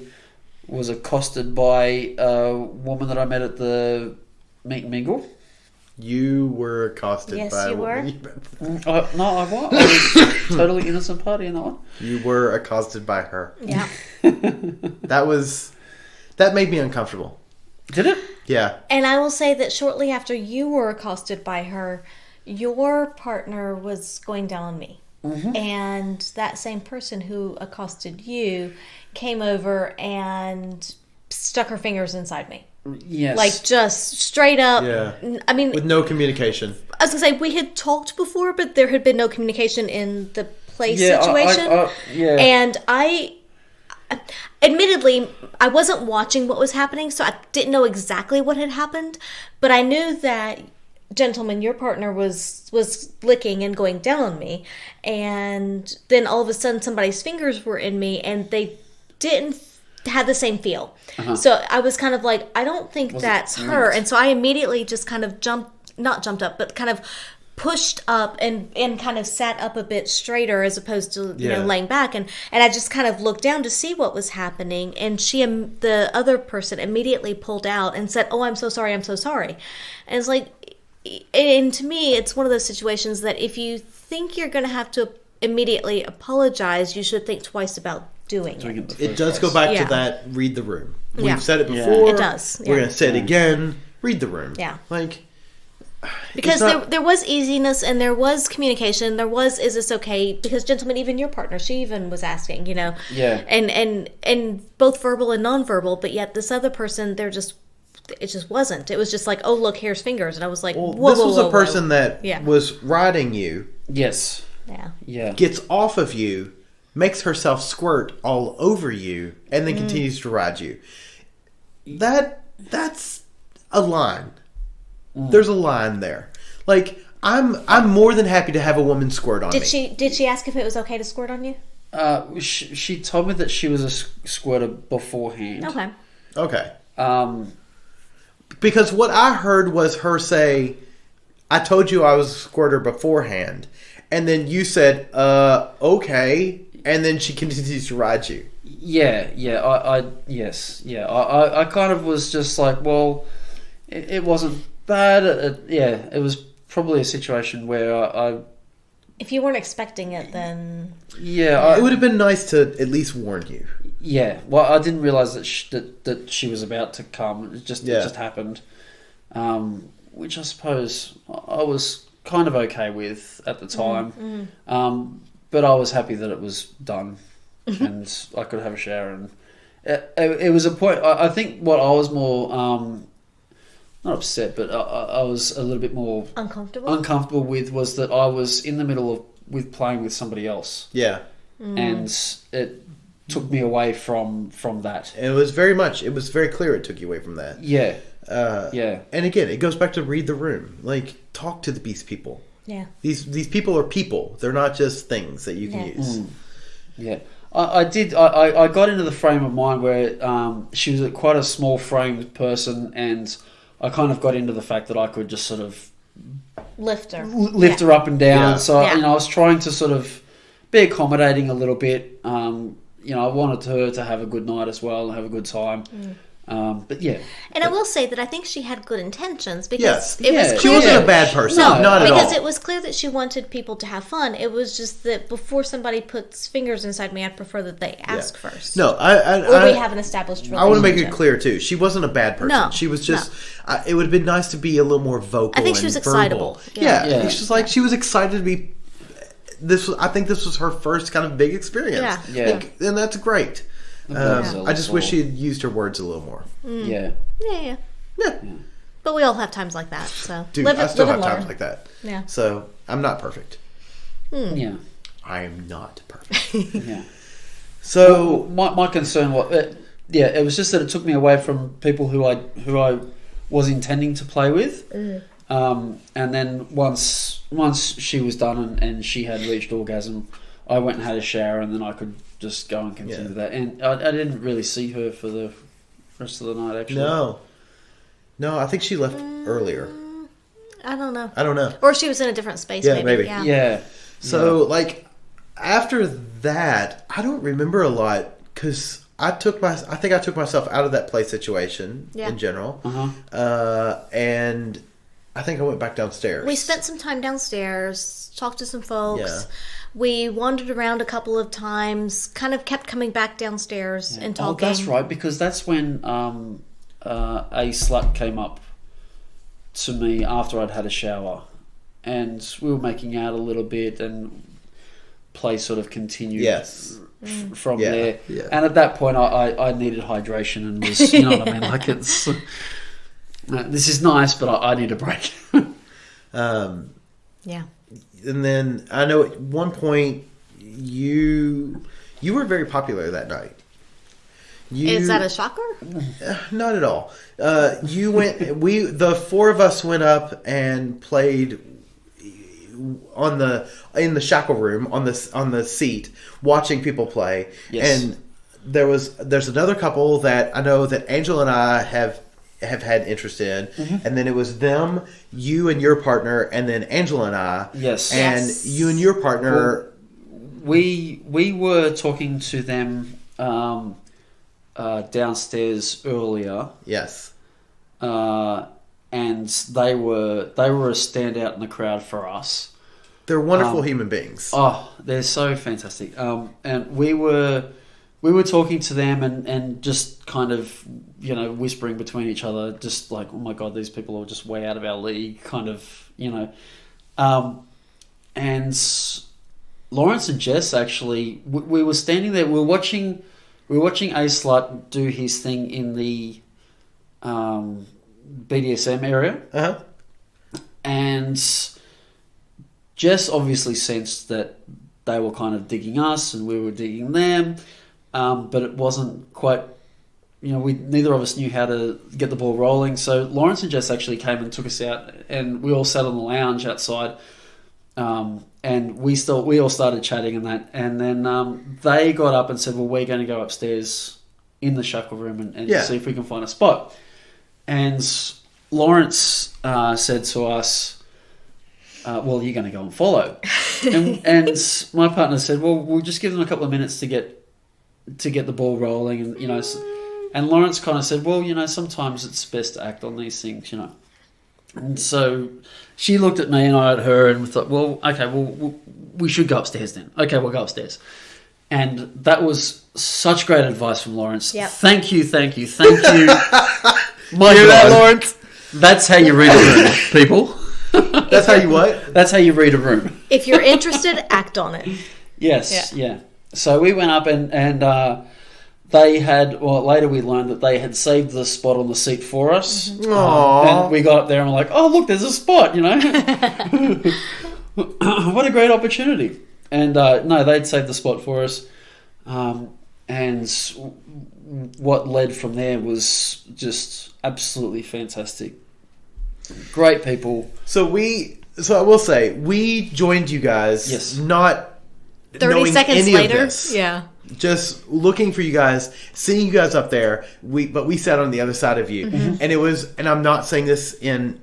was accosted by a woman that I met at the meet and mingle. You were accosted Yes, by a you woman. No, I was totally innocent party in that one. You were accosted by her. Yeah. That made me uncomfortable. Did it? Yeah. And I will say that shortly after you were accosted by her, your partner was going down on me. Mm-hmm. And that same person who accosted you came over and stuck her fingers inside me. Yes. Like, just straight up. Yeah. I mean, With no communication. I was going to say, we had talked before, but there had been no communication in the play Yeah, situation. yeah. And admittedly, I wasn't watching what was happening, so I didn't know exactly what had happened. But I knew that, gentleman, your partner was licking and going down on me. And then all of a sudden, somebody's fingers were in me, and they didn't have the same feel. Uh-huh. So I was kind of like, I don't think that's her. linked? And so I immediately just kind of not jumped up, but kind of pushed up and kind of sat up a bit straighter as opposed to you know, laying back, and I just kind of looked down to see what was happening, and the other person immediately pulled out and said, "Oh, I'm so sorry, I'm so sorry." And it's like, and to me, it's one of those situations that if you think you're going to have to immediately apologize, you should think twice about doing it. It does go back Yeah. to that, read the room. We've Yeah. said it Yeah. before. It does, We're yeah. going to say it again. Read the room. Yeah. Like, Because it's not- there was easiness and there was communication. There was, is this okay? Because, gentlemen, even your partner, she even was asking, you know. Yeah. And both verbal and nonverbal, but yet this other person, it just wasn't. It was just like, oh, look, here's fingers. And I was like, well, whoa, this whoa, was whoa, a person whoa. that Yeah. was riding you, Yes. Yeah. Yeah. gets off of you, makes herself squirt all over you, and then continues to ride you. That's a line. There's a line there. Like, I'm more than happy to have a woman squirt on me. Did she ask if it was okay to squirt on you? She told me that she was a squirter beforehand. Okay. Okay. Um, Because what I heard was her say, I told you I was a squirter beforehand. And then you said, okay. And then she continues to ride you. yeah. Yes. Yeah. I kind of was just like, well, it wasn't bad. It was probably a situation where I If you weren't expecting it, then It would have been nice to at least warn you. Yeah, well, I didn't realize that she was about to come. It just happened, which I suppose I was kind of okay with at the time. But I was happy that it was done, and I could have a shower. And it was a point. I think what I was more not upset, but I was a little bit more uncomfortable with was that I was in the middle with playing with somebody else. Yeah, and it took me away from that. And it was very clear it took you away from that. Yeah. And again, it goes back to read the room. Like, talk to these people. Yeah. These people are people. They're not just things that you can use. Yeah. I got into the frame of mind where she was quite a small framed person, and I kind of got into the fact that I could just sort of lift her up and down. Yeah. So I was trying to sort of be accommodating a little bit. I wanted her to have a good night as well, have a good time. But yeah. And I will say that I think she had good intentions because it was clear she wasn't a bad person. No, not at all. because it was clear that she wanted people to have fun. It was just that before somebody puts fingers inside me, I'd prefer that they ask first. No, or we have an established relationship. I want to make it clear too. She wasn't a bad person. No, she was just. It would have been nice to be a little more vocal. I think she was verbal. excitable. Yeah. It's just like she was excited to be. I think this was her first kind of big experience. Yeah. And that's great. I just wish she had used her words a little more. Yeah. Yeah. But we all have times like that. So Dude, I still have times like that. Yeah. So I'm not perfect. Yeah. I am not perfect. Yeah. So my concern was, it was just that it took me away from people who I was intending to play with. And then once she was done and she had reached orgasm, I went and had a shower, and then I could just go and continue that. And I didn't really see her for the rest of the night, actually. No, I think she left earlier. I don't know. Or she was in a different space, maybe. Yeah. So, like, after that, I don't remember a lot, because I think I took myself out of that play situation in general. And I think I went back downstairs. We spent some time downstairs, talked to some folks. Yeah. We wandered around a couple of times, kind of kept coming back downstairs and talking. Oh, that's right, because that's when a slut came up to me after I'd had a shower, and we were making out a little bit, and play sort of continued from there. Yeah. And at that point, I needed hydration and was, you know what I mean? Like, it's this is nice, but I need a break. Yeah. And then I know at one point you were very popular that night. Is that a shocker? Not at all. The four of us went up and played in the shackle room on the seat, watching people play. Yes. And there's another couple that I know that Angela and I have had interest in, and then it was them, you and your partner, and then Angela and I. Yes. And you and your partner. Well, we were talking to them downstairs earlier. Yes. And they were a standout in the crowd for us. They're wonderful human beings. Oh, they're so fantastic. And we were talking to them and just kind of, whispering between each other, just like, oh my God, these people are just way out of our league, kind of, and Lawrence and Jess, actually, we were standing there, we were watching A Slut do his thing in the BDSM area. Uh-huh. And Jess obviously sensed that they were kind of digging us and we were digging them. But it wasn't quite, neither of us knew how to get the ball rolling. So Lawrence and Jess actually came and took us out, and we all sat on the lounge outside. And we all started chatting and that. And then they got up and said, well, we're going to go upstairs in the shackle room and see if we can find a spot. And Lawrence said to us, well, you're going to go and follow. and my partner said, well, we'll just give them a couple of minutes to get the ball rolling, and and Lawrence kind of said, well, sometimes it's best to act on these things, and so she looked at me and I at her, and we thought, well, okay, well, we should go upstairs then. Okay, we'll go upstairs. And that was such great advice from Lawrence. Yep. Thank you. My Hear that, God. Lawrence? That's how you read a room, people. That's how you what? That's how you read a room. If you're interested, act on it. Yes, yeah. So we went up and they had, well, later we learned that they had saved the spot on the seat for us. Aww. And we got up there and we're like, oh, look, there's a spot, you know. What a great opportunity. And no, they'd saved the spot for us. And what led from there was just absolutely fantastic. Great people. So I will say, we joined you guys. Yes. Not 30 knowing seconds any later. of this. Yeah. Just looking for you guys, seeing you guys up there. But we sat on the other side of you, and it was. And I'm not saying this in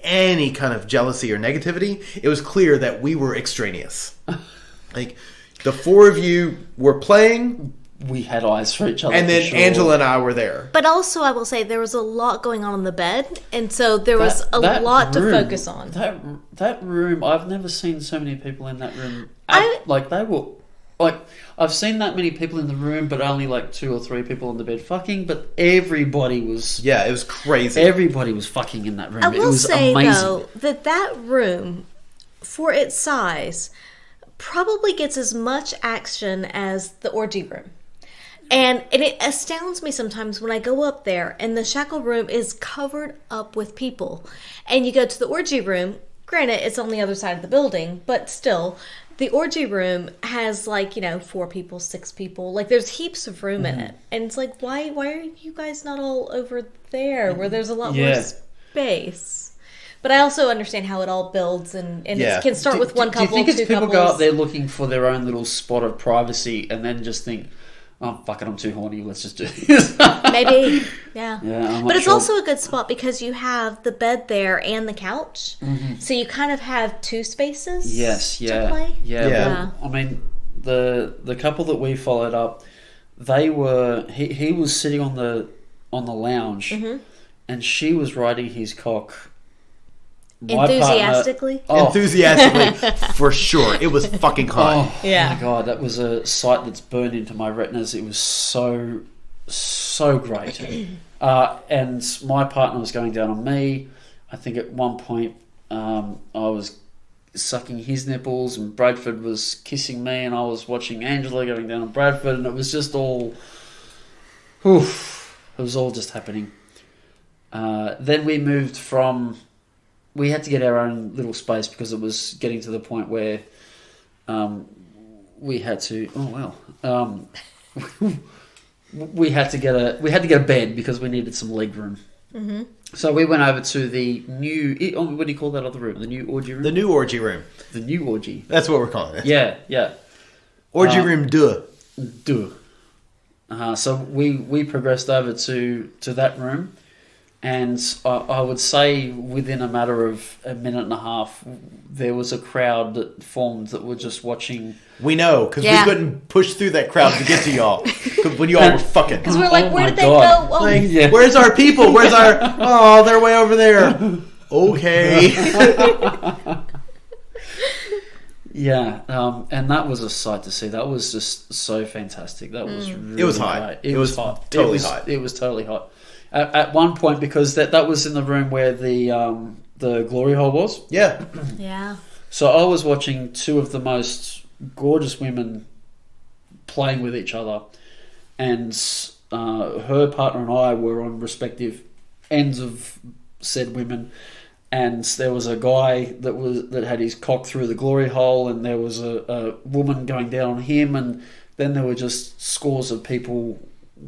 any kind of jealousy or negativity. It was clear that we were extraneous. Like the four of you were playing, We had eyes for each other. and then for sure. Angela and I were there. But also, I will say there was a lot going on the bed, and so there was a That lot to room- focus on. That room, I've never seen so many people in that room. I've seen that many people in the room, but only like 2 or 3 people in the bed fucking. But everybody was Yeah, it was crazy. everybody was fucking in that room. I It will was say amazing. though that room, for its size, probably gets as much action as the orgy room. And it astounds me sometimes when I go up there and the shackle room is covered up with people. And you go to the orgy room, granted it's on the other side of the building, but still, the orgy room has 4 people, 6 people. Like there's heaps of room in it. And it's like, why are you guys not all over there where there's a lot more space? But I also understand how it all builds and it can start with one couple, Do you think it's 2 people couples. go up there looking for their own little spot of privacy and then just think, oh, fuck it, I'm too horny, let's just do this? Maybe, yeah. Yeah, I'm not But it's sure. also a good spot because you have the bed there and the couch. So you kind of have 2 spaces Yes, to yeah. play. Yeah. Yeah. Well, I mean, the couple that we followed up, they were he was sitting on the lounge and she was riding his cock. My Enthusiastically? partner- Enthusiastically, for sure. It was fucking hot. Oh, Yeah. my God, that was a sight that's burned into my retinas. It was so great. And my partner was going down on me. I think at one point I was sucking his nipples and Bradford was kissing me and I was watching Angela going down on Bradford and it was just all... Oof, it was all just happening. Then we moved from... We had to get our own little space because it was getting to the point where we had to. Oh well, we had to get a bed because we needed some leg room. Mm-hmm. So we went over to the new. What do you call that other room? The new orgy room. The new orgy room. The new orgy. That's what we're calling it. Yeah. Orgy room, duh. So we progressed over to that room. And I would say within a matter of a minute and a half, there was a crowd that formed that were just watching. We know, because Yeah. we couldn't push through that crowd to get to y'all. 'Cause when y'all were fucking. Because we're like, Oh where my did they God. go? Oh, Like, Yeah. where's our people? Where's our... Oh, they're way over there. Okay. Yeah, and that was a sight to see. That was just so fantastic. That was really It was hot. great. It was hot. totally hot. It was totally hot. At one point, because that was in the room where the glory hole was. Yeah. yeah. So I was watching 2 of the most gorgeous women playing with each other, and her partner and I were on respective ends of said women. And there was a guy that had his cock through the glory hole, and there was a woman going down on him, and then there were just scores of people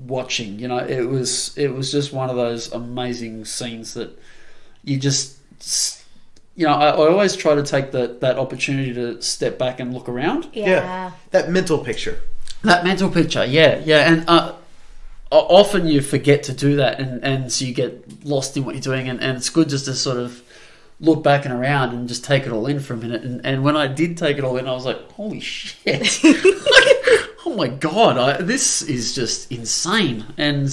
watching. You know, it was just one of those amazing scenes that you just, you know, I always try to take that opportunity to step back and look around. Yeah. That mental picture. That mental picture, yeah, and often you forget to do that, and so you get lost in what you're doing, and it's good just to sort of look back and around and just take it all in for a minute. And when I did take it all in, I was like, holy shit. Oh my God, this is just insane. And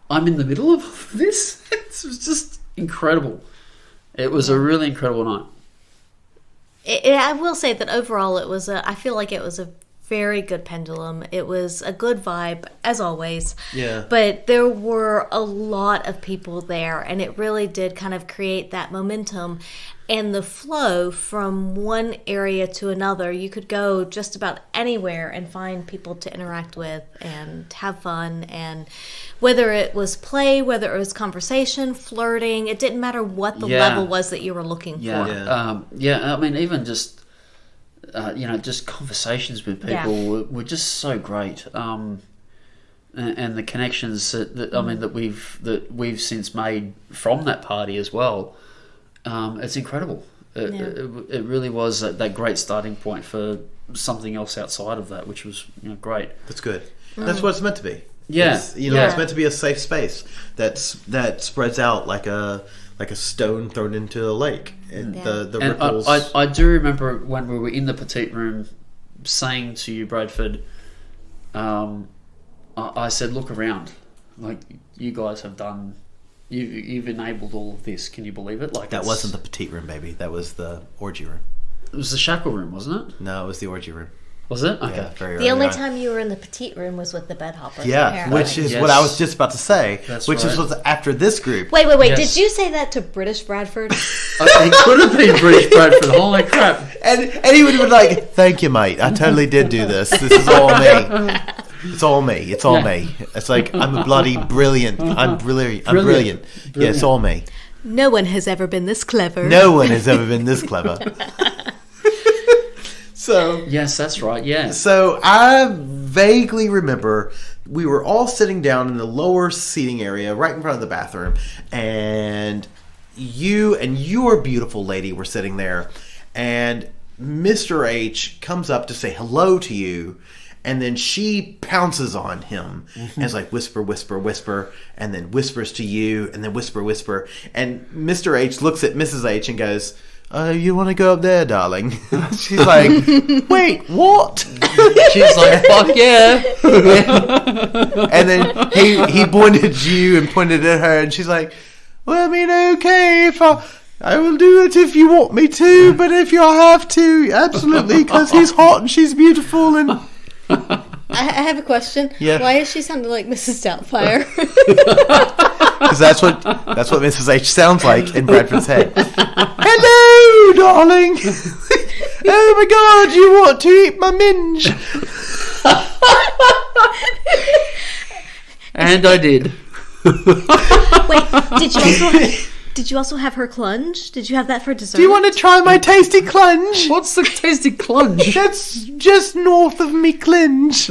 I'm in the middle of this. It was just incredible. It was a really incredible night. I will say that overall I feel like it was a very good Pendulum. It was a good vibe, as always. Yeah. But there were a lot of people there, and it really did kind of create that momentum and the flow from one area to another. You could go just about anywhere and find people to interact with and have fun. And whether it was play, whether it was conversation, flirting, it didn't matter what the level was that you were looking for. Yeah. I mean, even just just conversations with people were just so great. And the connections that we've since made from that party as well. It's incredible. It really was that great starting point for something else outside of that, which was great. That's good. That's what it's meant to be. Yeah, it's meant to be a safe space that spreads out like a stone thrown into a lake. The ripples. I do remember when we were in the petite room saying to you, Bradford, I said, look around, like you guys have done. You've enabled all of this. Can you believe it? Like that wasn't the petite room, baby. That was the orgy room. It was the shackle room, wasn't it? No, it was the orgy room. Was it? Okay. Yeah, very The only early on. time you were in the petite room was with the bed hopper. Yeah, apparently. which is what I was just about to say. That's which right. was after this group. Wait. Yes. Did you say that to British Bradford? It could have been British Bradford. Holy crap! And he would have been like, "Thank you, mate. I totally did do this. This is all me. It's all me. It's all me. It's like I'm a bloody brilliant. I'm brilliant. I'm brilliant. Yeah, it's all me. No one has ever been this clever. No one has ever been this clever." So Yes, that's right. Yeah. So I vaguely remember we were all sitting down in the lower seating area right in front of the bathroom, and you and your beautiful lady were sitting there, and Mr. H comes up to say hello to you, and then she pounces on him and is like, whisper, whisper, whisper, and then whispers to you, and then whisper, whisper, and Mr. H looks at Mrs. H and goes, you want to go up there, darling? She's like, wait, what? She's like, fuck yeah. And then he pointed at you and pointed at her, and she's like, well, I mean, okay, if I will do it if you want me to, but if you have to, absolutely, because he's hot and she's beautiful. And I have a question. Yeah. Why is she sounding like Mrs. Doubtfire? because that's what Mrs. H sounds like in Bradford's head. Hello, darling. Oh my God, you want to eat my minge? And I did. Wait, did you also have her clunge? Did you have that for dessert? Do you want to try my tasty clunge? What's the tasty clunge? That's just north of me clinge.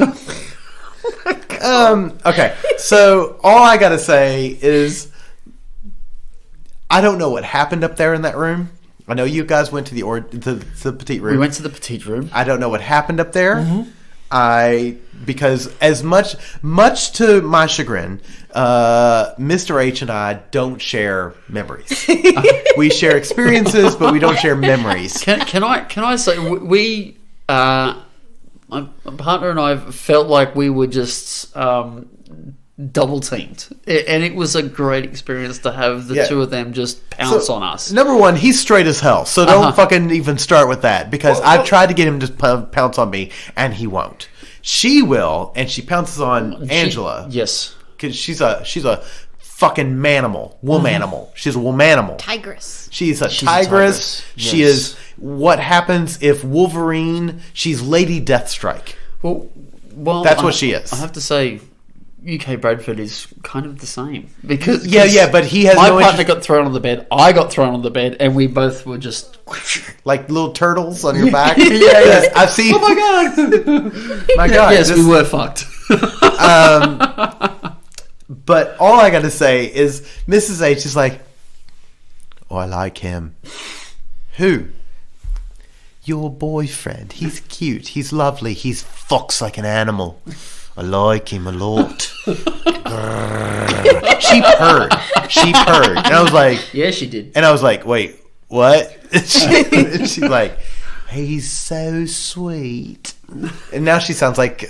Okay, so all I gotta say is I don't know what happened up there in that room. I know you guys went to the petite room. We went to the petite room. I don't know what happened up there. Because as much to my chagrin, Mr. H and I don't share memories. We share experiences, but we don't share memories. Can I say we my partner and I felt like we were just double teamed, and it was a great experience to have the two of them just pounce on us. Number one, he's straight as hell, so don't fucking even start with that, because I've tried to get him to pounce on me, and he won't. She will, and she pounces on Angela. Yes, because she's a fucking manimal, womanimal. She's a womanimal. Tigress. She's a tigress. Yes. She is what happens if Wolverine. She's Lady Deathstrike. Well, that's what she is. I have to say, UK Bradford is kind of the same, because but he has my no partner interest. got thrown on the bed, I got thrown on the bed, and we both were just like little turtles on your back. Yes. I've seen. Oh my god! My God, yes, we were fucked. But all I got to say is Mrs. H is like, oh, I like him. Who? Your boyfriend. He's cute. He's lovely. He's fucks like an animal. I like him a lot. She purred. And I was like... Yeah, she did. And I was like, wait, what? She's like, he's so sweet. And now she sounds like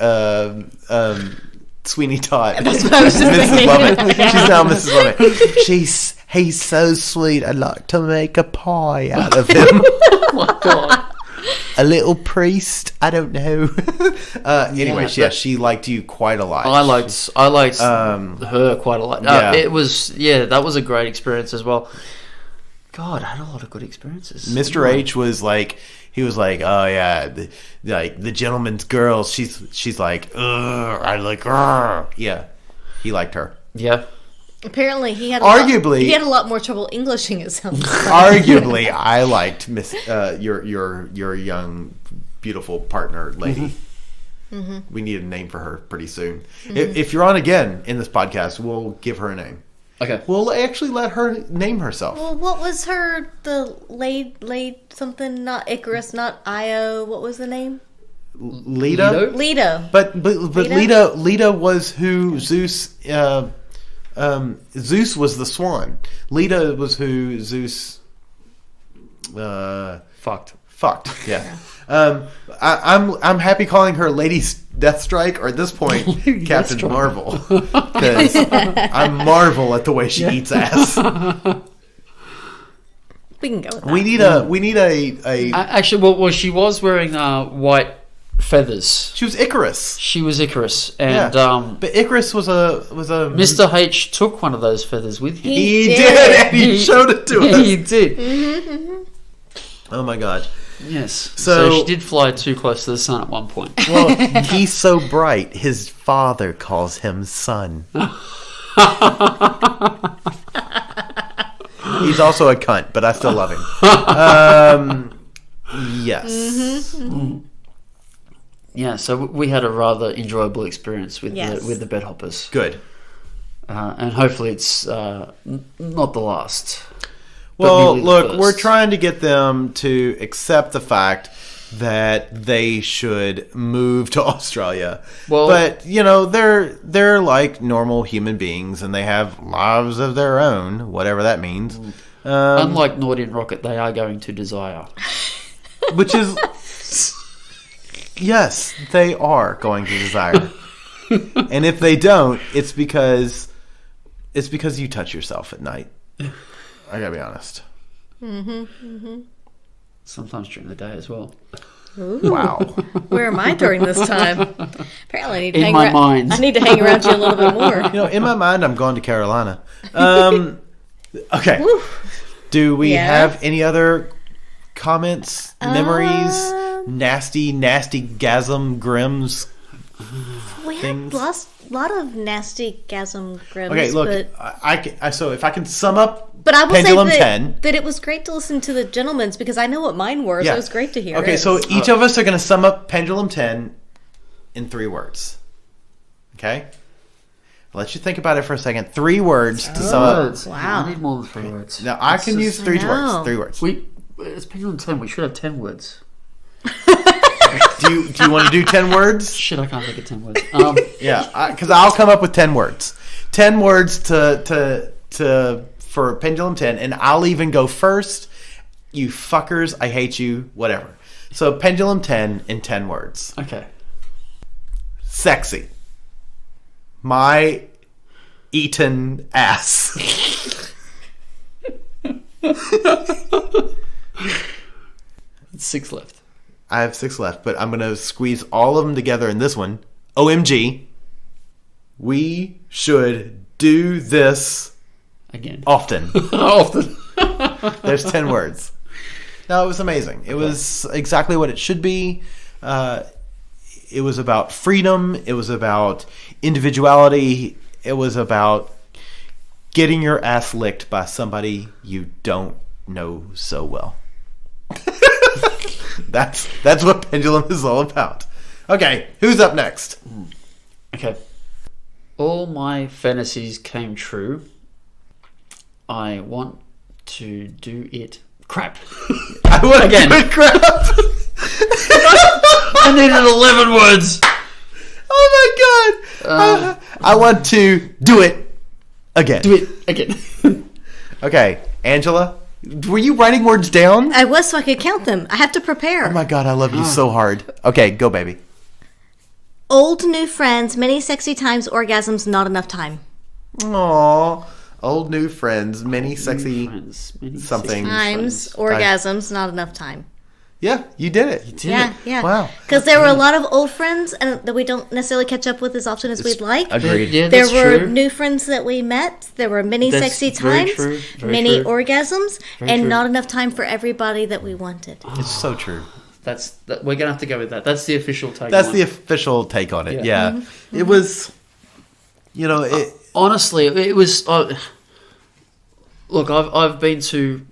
Sweeney Todd. That's what I was just Mrs. thinking. Lovett. She's now Mrs. Lovett. He's so sweet. I'd like to make a pie out of him. Oh my god. a little priest. I don't know. Anyways, Yeah, she liked you quite a lot. I liked her quite a lot. yeah. It was that was a great experience as well. God, I had a lot of good experiences. Mr. H was like, he was like, oh yeah, the gentleman's girl. She's like, ugh, I like her. Yeah, he liked her. Yeah. Apparently, he had Arguably- he had a lot more trouble Englishing himself. Arguably, I liked your young, beautiful partner lady. We need a name for her pretty soon. If you're on again in this podcast, we'll give her a name. Okay. We'll actually let her name herself. Well, what was the laid something? Not Icarus, not Io. What was the name? Leto? Leto. But Leto was who Zeus. Zeus was the swan. Leto was who Zeus. Fucked. Yeah. I'm happy calling her Lady Deathstrike, or at this point Captain Deathstrike. Marvel, because I marvel at the way she eats ass. We can go with that. We need a. Actually, well, she was wearing white feathers. She was Icarus. She was Icarus, and But Icarus was a Mr. H took one of those feathers with him. He did, and he showed it to us. He did. Oh my god. Yes. So- So she did fly too close to the sun at one point. Well, he's so bright, his father calls him son. He's also a cunt, but I still love him. Yes. Yeah, so we had a rather enjoyable experience with Yes. the bed hoppers, Good. and hopefully it's not the last. but Well, merely the look, first. we're trying to get them to accept the fact that they should move to Australia. Well- but they're like normal human beings, and they have lives of their own, whatever that means. Unlike Naughty and Rocket, they are going to Desire. Which is, yes, they are going to Desire. And if they don't, it's because you touch yourself at night. I gotta be honest. Sometimes during the day as well. Wow. Where am I during this time? Apparently, I need to In hang my around. mind. I need to hang around you a little bit more. In my mind, I'm going to Carolina. Okay. Do we Yeah. have any other comments, memories, nasty gasm grims? We Things. had a lot of nasty gasm grims. Okay, look. So if I can sum up, But I will Pendulum say 10. that it was great to listen to the gentleman's because I know what mine were, so it was great to hear. Okay, it. so each of us are going to sum up Pendulum 10 in 3 words. Okay? I'll let you think about it for a second. 3 words to sum up. Wow. I need more than 3 words. Now, I can use 3 know. words. 3 words. It's Pendulum 10. We should have 10 words. Do you want to do 10 words? Shit, I can't think of 10 words. Yeah, because I'll come up with 10 words. 10 words for Pendulum 10, and I'll even go first. You fuckers, I hate you, whatever. So Pendulum 10 in 10 words. Okay. Sexy. My eaten ass. 6 left. I have 6 left, but I'm going to squeeze all of them together in this one. OMG. We should do this Again. often. Often. There's 10 words. No, it was amazing. It was exactly what it should be. It was about freedom. It was about individuality. It was about getting your ass licked by somebody you don't know so well. That's what Pendulum is all about. Okay, who's up next? Okay. All my fantasies came true. I want to do it. Crap. I want Again. to do it, crap. I needed 11 words. Oh my god. I want to do it again. Do it again. Okay, Angela, were you writing words down? I was so I could count them. I have to prepare. Oh my god, I love you so hard. Okay, go baby. Old new friends, many sexy times, orgasms, not enough time. Aww. Old new friends, many sexy Friends, many something. sexy Times, friends. orgasms, not enough time. Yeah, you did it. Yeah. Wow. Because there were a lot of old friends that we don't necessarily catch up with as often as we'd like. Agreed. Yeah, There that's were true. new friends that we met. There were many That's sexy very times, true, very many true. orgasms, Very and true. not enough time for everybody that we wanted. It's so true. We're gonna have to go with that. That's the official take. That's on the it. official take on it. Yeah. Yeah. It was, it. Honestly, it was. Look, I've been to.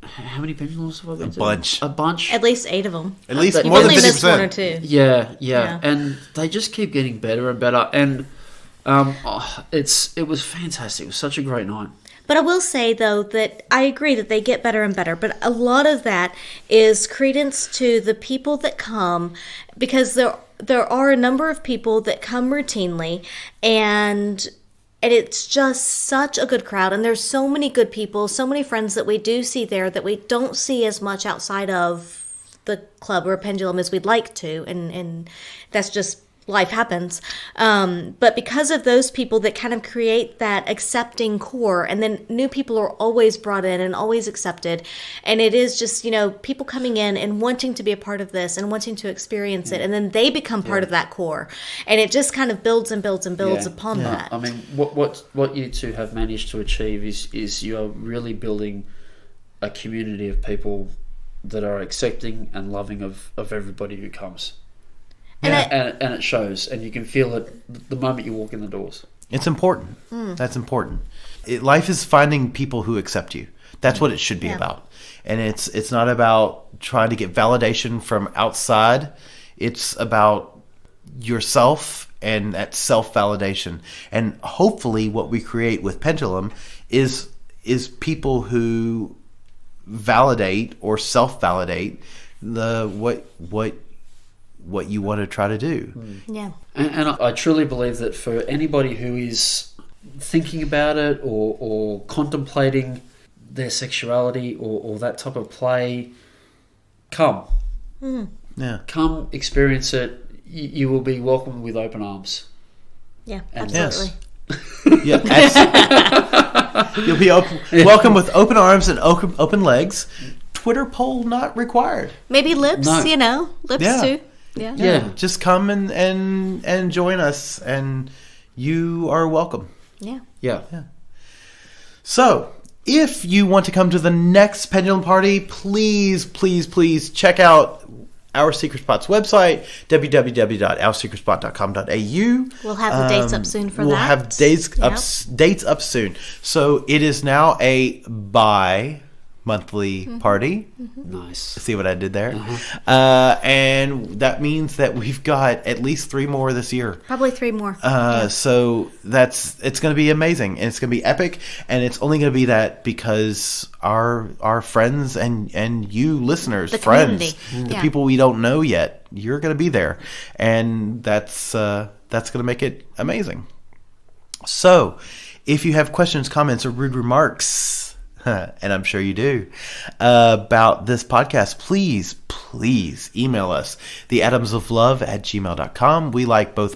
How many pendulums have I been to? bunch. A bunch. At least 8 of them. At least You've You've more than only missed 50%. one or two. Yeah, Yeah. and they just keep getting better and better. And it was fantastic. It was such a great night. But I will say, though, that I agree that they get better and better. But a lot of that is credence to the people that come, because there are a number of people that come routinely, and it's just such a good crowd. And there's so many good people, so many friends that we do see there that we don't see as much outside of the club or Pendulum as we'd like to. And that's just life happens. But because of those people that kind of create that accepting core, and then new people are always brought in and always accepted. And it is just, people coming in and wanting to be a part of this and wanting to experience it. And then they become part of that core. And it just kind of builds and builds and builds upon that. I mean, what you two have managed to achieve is you are really building a community of people that are accepting and loving of everybody who comes. And And it shows, and you can feel it the moment you walk in the doors. It's important. That's important. Life is finding people who accept you. That's what it should be about. And it's not about trying to get validation from outside. It's about yourself and that self-validation. And hopefully what we create with Pendulum is people who validate or self-validate what you want to try to do. Yeah. And I truly believe that for anybody who is thinking about it or contemplating their sexuality or that type of play, come. Yeah. Come, experience it. You will be welcomed with open arms. Yeah, And- absolutely. Yeah. You'll be welcome with open arms and open legs. Twitter poll not required. Maybe lips, No. lips Yeah. too. Yeah. Yeah. Just come and join us, and you are welcome. Yeah. Yeah. So, if you want to come to the next Pendulum Party, please check out Our Secret Spot's website, www.oursecretspot.com.au. We'll have the dates up soon for we'll that. have dates up soon. So, it is now a bi-monthly party. Nice. See what I did there? And that means that we've got at least 3 more this year. Probably 3 more. So it's going to be amazing, and it's going to be epic, and it's only going to be that because our friends and you listeners, The friends, community. the people we don't know yet, you're going to be there, and that's going to make it amazing. So, if you have questions, comments, or rude remarks, and I'm sure you do, about this podcast, please email us, theatomsoflove@gmail.com. We like both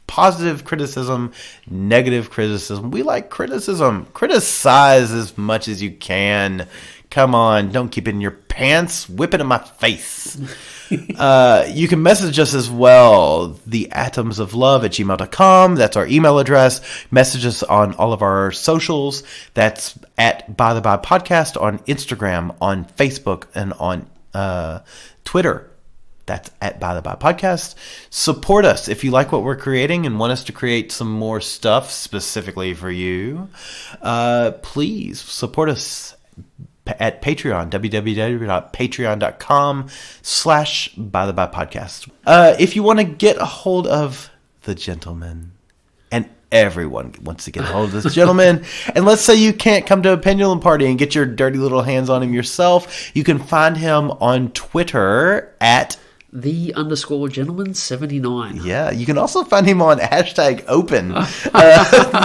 positive criticism, negative criticism. We like criticism. Criticize as much as you can. Come on, don't keep it in your pants. Whip it in my face. You can message us as well, theatomsoflove@gmail.com. That's our email address. Message us on all of our socials. That's at By the By Podcast on Instagram, on Facebook, and on Twitter. That's at By the By Podcast. Support us if you like what we're creating and want us to create some more stuff specifically for you. Please support us at Patreon, www.patreon.com/bythebypodcast. If you want to get a hold of the gentleman, and everyone wants to get a hold of this gentleman, and let's say you can't come to a Pendulum Party and get your dirty little hands on him yourself, you can find him on Twitter at _gentleman79. Yeah, you can also find him on #open.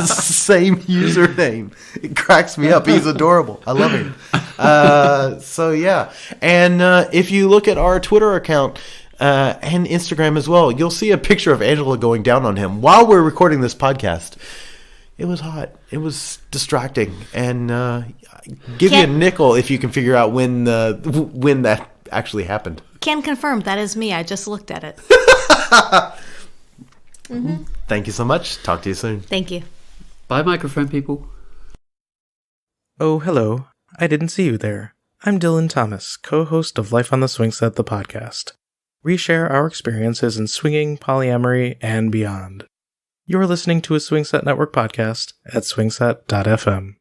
Same username. It cracks me up. He's adorable. I love him. So yeah, and if you look at our Twitter account and Instagram as well, you'll see a picture of Angela going down on him while we're recording this podcast. It was hot. It was distracting, and give me a nickel if you can figure out when that actually happened. Can confirm that is me. I just looked at it. Thank you so much. Talk to you soon. Thank you. Bye, microphone people. Oh, hello. I didn't see you there. I'm Dylan Thomas, co-host of Life on the Swing Set, the podcast. We share our experiences in swinging, polyamory, and beyond. You're listening to a Swing Set Network podcast at swingset.fm.